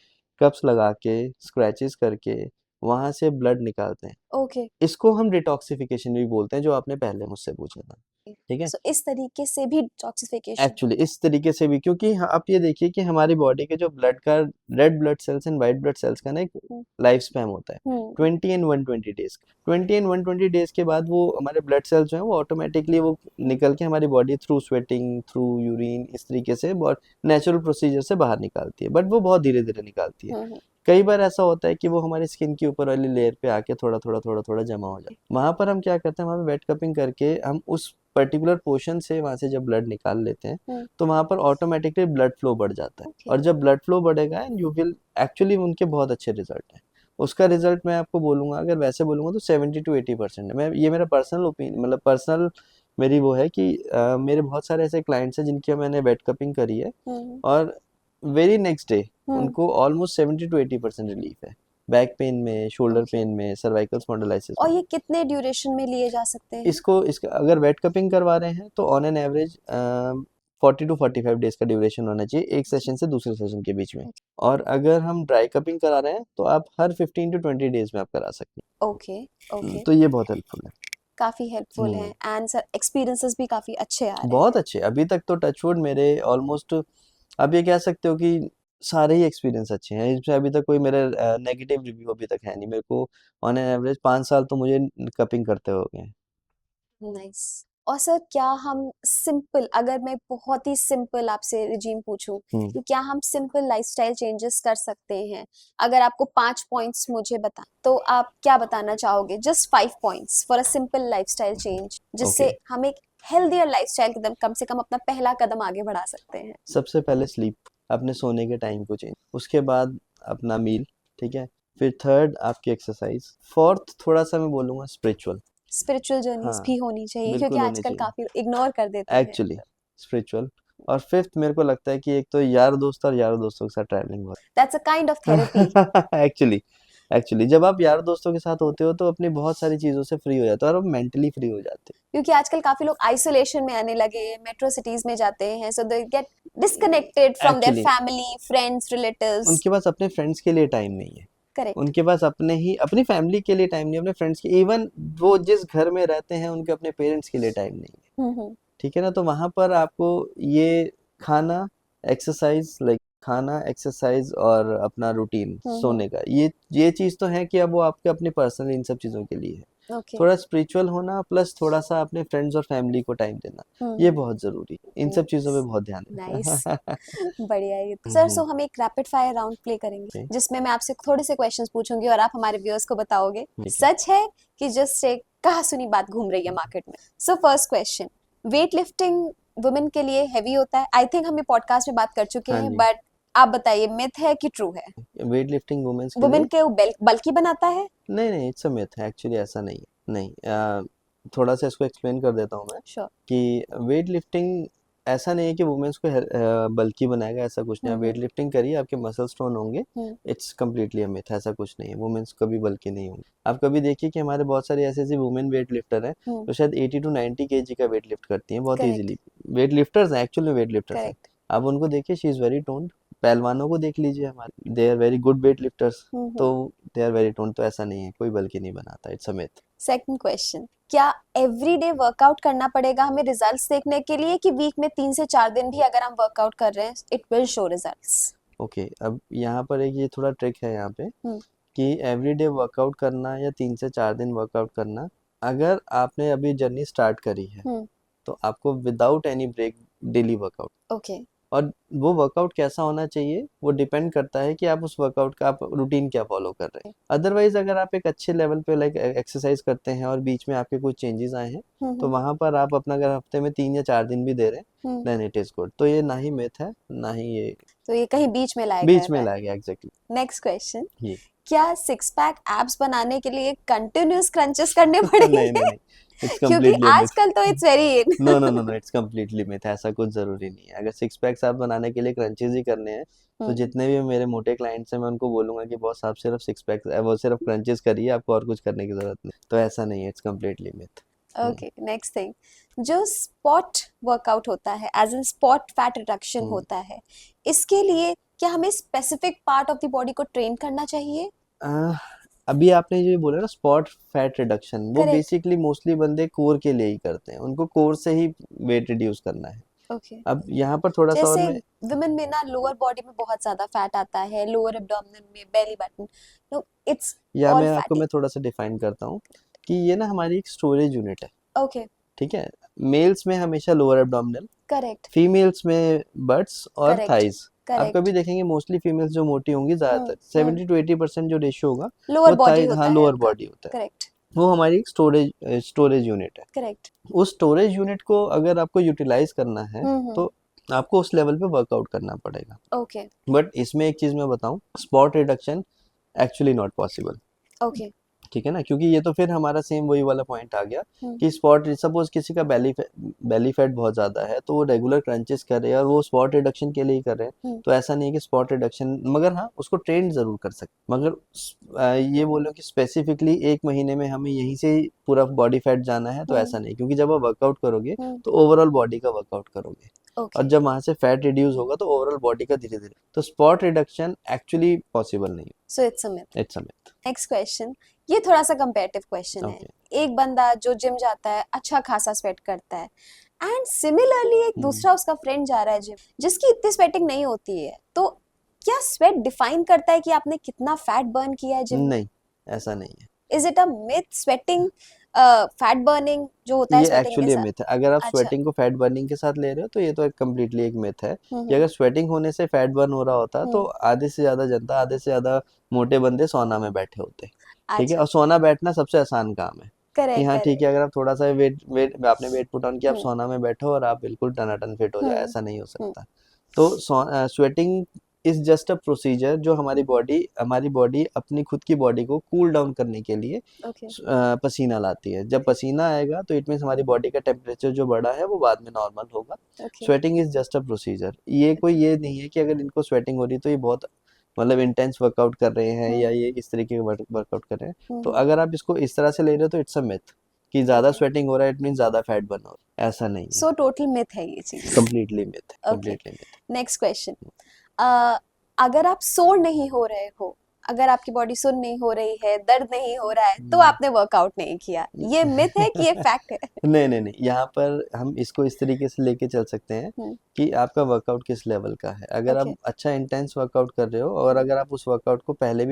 कप्स लगा के स्क्रैचेस करके वहाँ से ब्लड निकालते हैं। ओके। इसको हम डिटॉक्सिफिकेशन भी बोलते हैं, जो आपने पहले मुझसे पूछा था। ठीक है, सो इस तरीके से भी डिटॉक्सिफिकेशन। एक्चुअली इस तरीके से भी, क्योंकि आप ये देखिए कि हमारी बॉडी के जो ब्लड का red blood cells and white blood cells का ना एक हम्म। लाइफ स्पैन होता है हम्म। 20 एंड 120 डेज। 20 एंड 120 डेज के बाद वो हमारे ब्लड सेल्स जो है वो ऑटोमेटिकली वो निकल के हमारी body through sweating, through urine, इस तरीके से बहुत नेचुरल प्रोसीजर से बाहर निकालती है, बट वो बहुत धीरे धीरे निकालती है। हम्म। कई बार ऐसा होता है कि वो हमारी स्किन की ऊपर वाली लेयर पे आके थोड़ा थोड़ा जमा हो जाता है। वहां पर हम क्या करते हैं, वहां पे वेट कपिंग करके हम उस पर्टिकुलर पोर्शन से वहां से जब ब्लड निकाल लेते हैं, हम्म। तो वहां पर ऑटोमेटिकली ब्लड फ्लो बढ़ जाता है। ओके। और जब ब्लड फ्लो बढ़ेगा एंड यू विल एक्चुअली, उनके बहुत अच्छे रिजल्ट हैं। उसका रिजल्ट मैं आपको बोलूँगा, अगर वैसे बोलूँगा तो 70 to 80% है। मैं ये मेरा पर्सनल ओपिनियन, मतलब पर्सनल मेरी वो है कि मेरे बहुत सारे ऐसे क्लाइंट्स हैं जिनकी मैंने वेट कपिंग करी है और वेरी नेक्स्ट डे उनको ऑलमोस्ट 70 to 80% रिलीफ है, बैक पेन में, शोल्डर ओके। पेन में, सर्वाइकल स्पॉन्डिलाइसिस और में। ये कितने ड्यूरेशन में लिए जा सकते हैं? इसका अगर वेट कपिंग करवा रहे हैं तो on an average 40 to 45 days का ड्यूरेशन होना चाहिए एक सेशन से दूसरे सेशन के बीच में। और अगर हम ड्राई कपिंग करा रहे हैं तो आप हर 15 to 20 डेज में आप करा सकते ओके हैं। ओके, तो ये बहुत हेल्पफुल है। काफी हेल्पफुल है एंड सर एक्सपीरियंसेस भी काफी अच्छे आ रहे बहुत हैं। अच्छे, अभी तक तो टचवुड मेरे ऑलमोस्ट आप ये कह सकते हो कि सारे ही एक्सपीरियंस अच्छे हैं, इसमें अभी तक कोई मेरे नेगेटिव रिव्यू अभी तक है नहीं। मेरे को ऑन एन एवरेज 5 साल तो मुझे कपिंग करते हो गए हैं। नाइस। और सर क्या हम सिंपल, अगर मैं बहुत ही सिंपल आपसे रिजीम पूछूं कि क्या हम सिंपल लाइफस्टाइल चेंजेस कर सकते हैं? अगर आपको 5 पॉइंट्स मुझे बता तो आप क्या बताना चाहोगे? Just 5 points for a simple lifestyle change, जिससे ओके, हम एक हेल्दियर लाइफस्टाइल कदम कम से कम अपना पहला कदम आगे बढ़ा सकते हैं। सबसे पहले स्लीप, अपने सोने के टाइम को चेंज, उसके बाद अपना मील, ठीक है, फिर थर्ड आपकी एक्सरसाइज, फोर्थ थोड़ा सा मैं बोलूँगा स्पिरिचुअल। स्पिरिचुअल जर्नीज हाँ, भी होनी चाहिए क्योंकि बिल्कुल होने आजकल चाहिए काफी इग्नोर कर देते हैं। Actually, spiritual. और फिफ्थ मेरे को लगता है कि एक तो यार दोस्त और यार दोस्तों के साथ ट्रैवलिंग बहुत that's a kind of therapy. Actually, actually जब आप यार दोस्तों के साथ होते हो तो अपनी बहुत सारी चीज़ों से फ्री हो जाते हो और आप मेंटली फ्री हो जाते क्योंकि आजकल काफी लोग आइसोलेशन में आने लगे हैं, मेट्रो सिटीज में जाते हैं, सो दे गेट डिस्कनेक्टेड हो from there actually. Family, friends, relatives. उनके पास अपने फ्रेंड्स के लिए टाइम नहीं है, करेक्ट। उनके पास अपनी फैमिली के लिए टाइम नहीं है, अपने फ्रेंड्स के, इवन वो जिस घर में रहते हैं उनके अपने पेरेंट्स के लिए टाइम नहीं है, हम्म। ठीक है ना। तो वहां पर आपको ये खाना, एक्सरसाइज, लाइक खाना, एक्सरसाइज और अपना रूटीन सोने का, ये चीज तो है कि अब वो आपके अपने पर्सनल इन सब चीजों के लिए है। ओके। थोड़ा स्पिरिचुअल होना प्लस थोड़ा सा अपने फ्रेंड्स और फैमिली को टाइम देना, ये बहुत जरूरी है, इन सब चीजों पे बहुत ध्यान नाइस। देना। बढ़िया है। सर सो हम एक रैपिड फायर राउंड प्ले करेंगे ठीक जिसमें मैं आपसे थोड़े से क्वेश्चंस पूछूंगी और आप हमारे व्यूअर्स को बताओगे है। सच है कि जस्ट एक कहा सुनी बात घूम रही है मार्केट में। So first question, weight lifting women के लिए हैवी होता है? आई थिंक हम ये पॉडकास्ट में बात कर चुके हाँ हैं, जी, बट आप बताइए मिथ है कि ट्रू है? वेट लिफ्टिंग वुमेन्स के वुमेन लिए, के बल्कि बनाता है? नहीं नहीं, इट्स अ मिथ है एक्चुअली, ऐसा नहीं है, नहीं। थोड़ा सा इसको एक्सप्लेन कर देता हूँ मैं श्योर। कि वेट लिफ्टिंग ऐसा नहीं है कि वुमेन्स को बल्कि बनाएगा, ऐसा कुछ नहीं है। वेट लिफ्टिंग करिए, आपके मसल स्ट्रॉन्ग होंगे, इट्स कम्प्लीटली अ मिथ, ऐसा कुछ नहीं है, वुमेन्स कभी बल्कि नहीं होंगे। आप कभी देखिए कि हमारे बहुत सारी ऐसी ऐसी वुमेन वेट लिफ्टर हैं जो शायद 80 to 90 kg का वेट लिफ्ट करती हैं बहुत करेक्ट ईजिली, वेट लिफ्टर्स हैं, एक्चुअली वेट लिफ्टर्स हैं। करेक्ट। आप उनको देखिए, शी इज़ वेरी टोन्ड। पहलवानों को देख लीजिए हमारे, they are very good weight lifters, तो दे आर वेरी टोन्ड, तो ऐसा नहीं है, कोई बल्कि नहीं बनाता, it's a myth. Second question, क्या एवरीडे वर्कआउट करना पड़ेगा हमें रिजल्ट्स देखने के लिए, कि वीक में 3 से 4 दिन भी अगर हम वर्कआउट कर रहे हैं it will show results? Okay, अब यहाँ पर एक ये थोड़ा ट्रिक है यहाँ पे कि एवरीडे वर्कआउट करना या 3 से 4 दिन वर्कआउट करना, अगर आपने अभी जर्नी स्टार्ट करी है तो आपको without any break daily workout, okay. और वो वर्कआउट कैसा होना चाहिए वो डिपेंड करता है कि आप उस वर्कआउट का आप रूटीन क्या फॉलो कर रहे हैं। अदरवाइज अगर आप एक अच्छे लेवल पे लाइक एक्सरसाइज करते हैं और बीच में आपके कुछ चेंजेस आए हैं तो वहां पर आप अपना अगर हफ्ते में 3 या 4 दिन भी दे रहे हैं देन इट इज गुड। तो ये ना ही मिथ है ना ही ये तो ये कहीं बीच में लाया बीच में गया है। लाएगा एग्जैक्टली। नेक्स्ट क्वेश्चन, ये क्या सिक्स पैक एब्स बनाने के लिए कंटिन्यूअस क्रंचेस करने नहीं पड़ेंगे? नहीं नहीं, इट्स क्योंकि कम्प्लीटली मिथ। आजकल तो it's very in. No no no no, it's completely myth, ऐसा कुछ जरूरी नहीं है। अगर सिक्स पैक्स आप बनाने के लिए क्रंचेस ही करने हैं तो जितने भी मेरे मोटे क्लाइंट्स हैं मैं उनको बोलूंगा कि बॉस आप सिर्फ सिक्स पैक्स, वो सिर्फ क्रंचेस करिए, आपको और कुछ करने की जरूरत नहीं। तो ऐसा नहीं है, it's completely myth. Okay, next thing, जो स्पॉट वर्कआउट होता है as in spot fat reduction होता है, इसके लिए क्या हमें specific part of the body को ट्रेन करना चाहिए? अभी आपने जो बोला ना स्पॉट फैट रिडक्शन, वो करेक्ट। बेसिकली मोस्टली बंदे कोर के लिए ही करते हैं, उनको कोर से ही वेट रिड्यूस करना है। ओके। अब यहाँ पर थोड़ा सा और जैसे मैं, विमेन में ना लोअर बॉडी में बहुत ज्यादा फैट आता है, लोअर एब्डोमिनल में, बेली बटन, नो इट्स या ऑल मैं आपको फैटी। मैं थोड़ा सा डिफाइन करता हूँ कि ये ना हमारी एक स्टोरेज यूनिट है, ओके। ठीक है। मेल्स में हमेशा लोअर एब्डोमिनल, करेक्ट फीमेल्स में बट्स और करेक्ट थाइज। आप करेक्ट। कभी देखेंगे मोस्टली फीमेल्स जो मोटी होंगी ज्यादातर 70 to 80% जो रेशियो होगा लोअर वो बॉडी थाइज, हाँ होता है लोअर उनका। बॉडी होता है। करेक्ट वो हमारी एक स्टोरेज यूनिट है। करेक्ट। उस स्टोरेज यूनिट को अगर आपको यूटिलाइज करना है तो आपको उस लेवल पे वर्कआउट करना पड़ेगा। ओके। बट इसमें एक चीज मैं बताऊं, spot reduction actually not possible. Okay. ठीक है ना, क्योंकि ये तो फिर हमारा सेम वही वाला पॉइंट आ गया हम्म। कि स्पॉट, सपोज किसी का बेली फैट बहुत ज़्यादा है तो वो रेगुलर क्रंचेस कर रहे हैं और वो स्पॉट रिडक्शन के लिए ही कर रहे हैं, तो ऐसा नहीं है कि स्पॉट रिडक्शन, मगर हाँ उसको ट्रेंड ज़रूर कर सकते, मगर ये बोलो कि स्पेसिफिकली 1 महीने में हमें यहीं से ही पूरा बॉडी फैट जाना है, तो ऐसा नहीं, क्योंकि जब आप वर्कआउट करोगे तो ओवरऑल बॉडी का वर्कआउट करोगे और ओके। जब वहां से फैट रिड्यूस होगा तो ओवरऑल बॉडी का धीरे धीरे, तो स्पॉट रिडक्शन एक्चुअली पॉसिबल नहीं सो इट्स अ मिथ। है, it's a myth. Next question, ये थोड़ा सा कंपेरेटिव क्वेश्चन है। ओके। एक बंदा जो जिम जाता है अच्छा खासा स्वेट करता है, एंड सिमिलरली एक दूसरा उसका फ्रेंड जा रहा है जिम जिसकी इतनी स्वेटिंग नहीं होती है, तो क्या स्वेट डिफाइन करता है कि आपने कितना फैट बर्न किया है जिम में? नहीं, ऐसा नहीं है, is it a myth? Sweating fat burning जो होता है ये स्वेटिंग के एक्चुअली साथ? मिथ है। अगर आप अच्छा। स्वेटिंग को फैट बर्निंग के साथ ले रहे हो तो ये तो एक कम्प्लीटली एक मिथ है कि हम्म। अगर स्वेटिंग होने से फैट बर्न हो रहा होता तो आधे से ज्यादा जनता, आधे से ज्यादा मोटे बंदे सोना में बैठे होते। ठीक है, अच्छा। और सोना बैठना सबसे आसान काम है कि करेक्ट हाँ ठीक है, करेक्ट। अगर आप थोड़ा सा वेट वेट आपने वेट पुट ऑन किया, आप हम्म सोना में बैठो और आप बिल्कुल टनाटन फिट हो जाए, हम्म ऐसा नहीं हो हम्म। सकता। तो sweating is just a procedure जो हमारी बॉडी अपनी खुद की बॉडी को कूल डाउन करने के लिए ओके पसीना लाती है। जब पसीना आएगा तो इट मीन्स हमारी बॉडी का टेम्परेचर जो बढ़ा है वो बाद में नॉर्मल होगा। Okay. Sweating is just a procedure, ये कोई ये नहीं है कि अगर इनको स्वेटिंग हो रही है तो ये बहुत मतलब इंटेंस वर्कआउट कर रहे हैं या ये इस तरीके के वर्कआउट कर रहे हैं। तो अगर आप इसको इस तरह से ले रहे हो तो इट्स अ मिथ कि ज्यादा ओके। स्वेटिंग हो रहा है इट मीन ज्यादा फैट बर्न हो रहा है, ऐसा नहीं है, सो टोटल मिथ है ये चीज। कम्प्लीटली मिथ है, okay. Completely myth. Next question, अगर आप सोर नहीं हो रहे हो, अगर आपकी बॉडी सुन नहीं हो रही है, दर्द नहीं हो रहा है, तो आपने वर्कआउट नहीं किया, ये मिथ है कि ये फैक्ट है? नहीं नहीं नहीं, यहाँ पर हम इसको इस तरीके से लेके चल सकते हैं हम्म। कि आपका वर्कआउट किस लेवल का है। अगर ओके। आप अच्छा इंटेंस वर्कआउट कर रहे हो और अगर आप उस वर्कआउट को पहले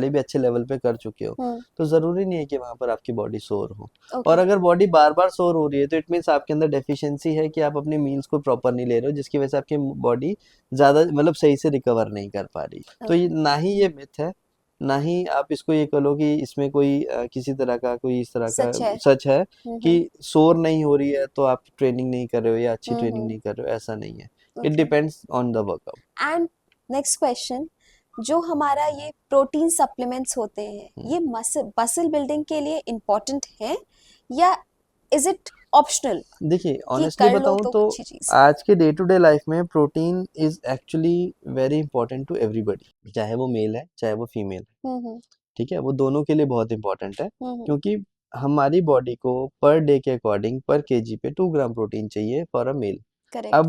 भी अच्छे लेवल पे कर चुके हो हम्म। तो जरूरी नहीं है कि वहां पर आपकी बॉडी सोर हो। और ओके। अगर बॉडी बार बार सोर हो रही है तो इट मीन्स आपके अंदर डेफिशिएंसी है कि आप अपनी मील्स को प्रॉपर नहीं ले रहे हो, जिसकी वजह से आपकी बॉडी ज्यादा मतलब सही से रिकवर नहीं कर पा रही। तो ये ना ही ये मिथ है, ना ही आप इसको ये कहो कि इसमें कोई किसी तरह का कोई इस तरह का सच है। सच है कि हम्म शोर नहीं हो रही है तो आप ट्रेनिंग नहीं कर रहे हो या अच्छी ट्रेनिंग हम्म। नहीं कर रहे हो, ऐसा नहीं है। It okay. Depends on the workout. And next question, जो हमारा ये प्रोटीन सप्लीमेंट्स होते हैं, ये मसल बिल्डिंग के लिए इम्पोर्टेंट है या इज इट ऑप्शनल देखिए कि ऑनेस्टली कर लो बताऊं तो तो अच्छी चीज? आज के डे टू डे लाइफ में protein is actually very important to everybody, चाहे वो मेल है चाहे वो फीमेल है। हम्म। ठीक है, वो दोनों के लिए बहुत इंपॉर्टेंट है, हम्म। क्योंकि हमारी बॉडी को पर डे के अकॉर्डिंग पर केजी पे 2 ग्राम प्रोटीन चाहिए फॉर अ मेल। करेक्ट। अब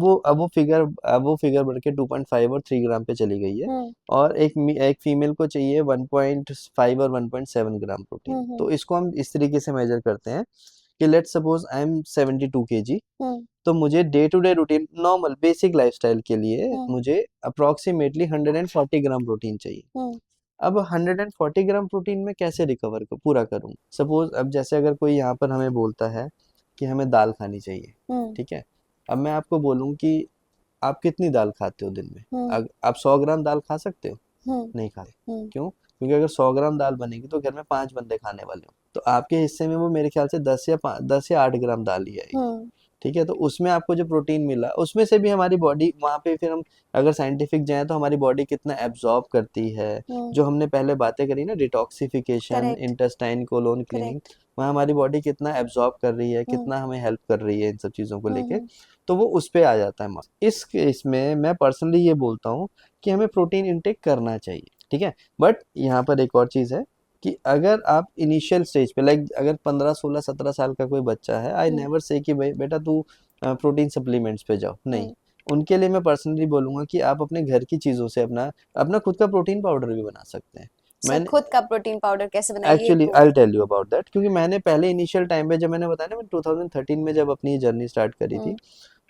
वो फिगर बढ़ के 2.5 और 3 ग्राम पे चली गई है। हम्म और एक फीमेल को चाहिए 1.5 और 1.7 ग्राम प्रोटीन। हम्म तो इसको हम इस तरीके से मेजर करते हैं कि let's suppose I am 72 KG, hmm तो मुझे day to day routine normal basic lifestyle के लिए हम्म मुझे अप्रोक्सीमेटली 140 ग्राम प्रोटीन चाहिए। हम्म अब 140 ग्राम प्रोटीन में कैसे पूरा करूँ? सपोज अब जैसे अगर कोई यहाँ पर हमें बोलता है कि हमें दाल खानी चाहिए, हम्म ठीक है, अब मैं आपको बोलूँ कि आप कितनी दाल खाते हो दिन में? हम्म आप 100 ग्राम दाल खा सकते हो? हम्म नहीं खाते। हम्म क्यों? क्योंकि अगर 100 ग्राम दाल बनेगी तो घर में 5 बंदे खाने वाले हो, तो आपके हिस्से में वो मेरे ख्याल से 10 या 8 ग्राम दाल ही आएगी। हम्म ठीक है, तो उसमें आपको जो प्रोटीन मिला उसमें से भी हमारी बॉडी वहाँ पे, फिर हम अगर साइंटिफिक जाएं तो हमारी बॉडी कितना एब्जॉर्ब करती है, जो हमने पहले बातें करी ना, detoxification, correct intestine colon cleaning, correct. वहाँ हमारी बॉडी कितना एब्जॉर्ब कर रही है, हम्म कितना हमें हेल्प कर रही है इन सब चीज़ों को लेके, हम्म तो वो उस पे आ जाता है मार्क्स। इस केस में मैं पर्सनली ये बोलता हूँ कि हमें प्रोटीन इंटेक करना चाहिए। ठीक है, बट यहाँ पर एक और चीज़ है कि अगर आप इनिशियल स्टेज पे, लाइक अगर 15 16 17 साल का कोई बच्चा है, आई हम्म नेवर से कि भाई बेटा तू प्रोटीन सप्लीमेंट्स पे जाओ, नहीं। हम्म। उनके लिए मैं पर्सनली बोलूँगा कि आप अपने घर की चीज़ों से अपना अपना खुद का प्रोटीन पाउडर भी बना सकते हैं। सो मैंने खुद का प्रोटीन पाउडर कैसे बनाइए एक्चुअली वो? I tell you about that, क्योंकि मैंने पहले इनिशियल टाइम पे, जब मैंने बताया ना, मैं 2013 में जब अपनी जर्नी स्टार्ट करी थी, हम्म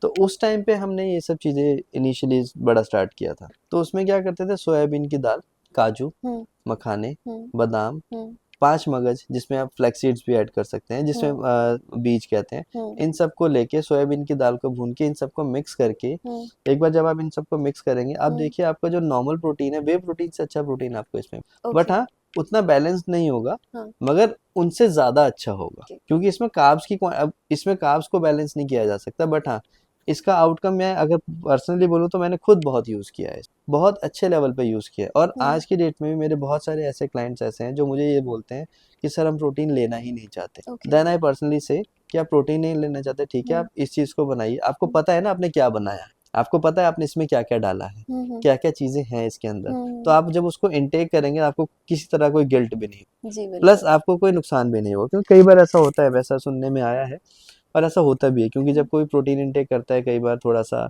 तो उस टाइम पे हमने ये सब चीज़ें इनिशियली बड़ा स्टार्ट किया था। तो उसमें क्या करते थे, सोयाबीन की दाल, काजू, हम्म मखाने, हम्म बादाम, हम्म 5 मगज, जिसमें आप फ्लैक्स सीड्स भी ऐड कर सकते हैं, जिसमें हम्म बीज कहते हैं, हम्म इन सबको लेके सोयाबीन की दाल को भून के इन सबको मिक्स करके, हम्म एक बार जब आप इन सबको मिक्स करेंगे, आप हम्म। देखिए आपका जो नॉर्मल प्रोटीन है, वे प्रोटीन से अच्छा प्रोटीन आपको इसमें, बट ओके। हाँ उतना बैलेंस नहीं होगा, हाँ। मगर उनसे ज़्यादा अच्छा होगा, ओके। क्योंकि इसमें अब इसमें कार्ब्स को बैलेंस नहीं किया जा सकता, बट हाँ इसका आउटकम मैं अगर पर्सनली बोलूँ तो मैंने खुद बहुत यूज़ किया है, बहुत अच्छे लेवल पे यूज़ किया है। और आज की डेट में भी मेरे बहुत सारे ऐसे क्लाइंट्स ऐसे हैं जो मुझे ये बोलते हैं कि सर हम प्रोटीन लेना ही नहीं चाहते। Okay. देन आई पर्सनली से कि आप प्रोटीन नहीं लेना चाहते, ठीक है, आप इस चीज़ को बनाइए। आपको पता है ना आपने क्या बनाया है, आपको पता है आपने इसमें क्या-क्या डाला है, क्या-क्या चीज़ें हैं इसके अंदर। तो आप जब उसको इनटेक करेंगे आपको किसी तरह कोई गिल्ट भी नहीं, जी प्लस बिल्कुल। आपको कोई नुकसान भी नहीं होगा। क्योंकि कई बार ऐसा होता है, वैसा सुनने में आया है और ऐसा होता भी है, क्योंकि जब कोई प्रोटीन इनटेक करता है कई बार थोड़ा-सा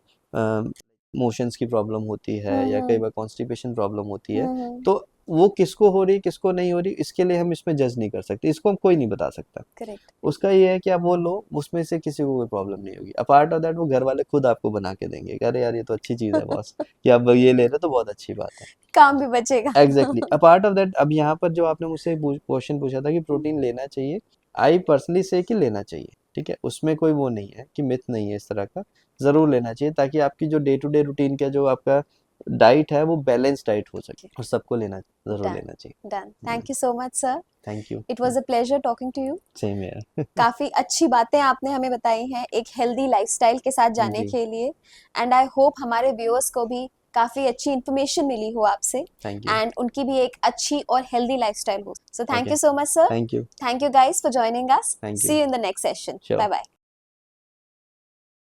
मोशंस की प्रॉब्लम होती है या कई बार कॉन्स्टिपेशन प्रॉब्लम होती है, तो वो किसको हो रही किसको नहीं हो रही इसके लिए हम इसमें जज नहीं कर सकते, इसको हम कोई नहीं बता सकता। करेक्ट। उसका ये है कि आप वो लो, उसमें से किसी को कोई प्रॉब्लम नहीं होगी। अपार्ट ऑफ दैट वो घर वाले खुद आपको बना के देंगे कि अरे यार ये तो अच्छी चीज़ है बॉस कि आप ये ले रहे हो तो बहुत अच्छी बात है। काम भी बचेगा। एग्जैक्टली। अपार्ट ऑफ दैट अब यहाँ पर जो आपने मुझसे क्वेश्चन पूछा था कि प्रोटीन लेना चाहिए, आई पर्सनली से कि लेना चाहिए, ठीक है, उसमें कोई वो नहीं है कि मिथ नहीं है इस तरह का, ज़रूर लेना चाहिए ताकि आपकी जो डे टू डे रूटीन का जो आपका डाइट है वो बैलेंस डाइट हो सके, और सबको ज़रूर Done. लेना चाहिए। Done. Thank you so much, sir. Thank you. It was a pleasure talking to you. Same है। काफी अच्छी बातें आपने हमें बताई हैं एक हेल्दी लाइफस्टाइल के साथ जाने जी। के लिए, एंड आई होप हमारे व्यूअर्स को भी काफी अच्छी इंफॉर्मेशन मिली हो आपसे, थैंक यू। एंड उनकी भी एक अच्छी और हेल्दी लाइफस्टाइल हो। So thank Okay. You so much sir. Thank you. Thank you guys for joining us. Thank see you. You in the next session. Sure. Bye bye.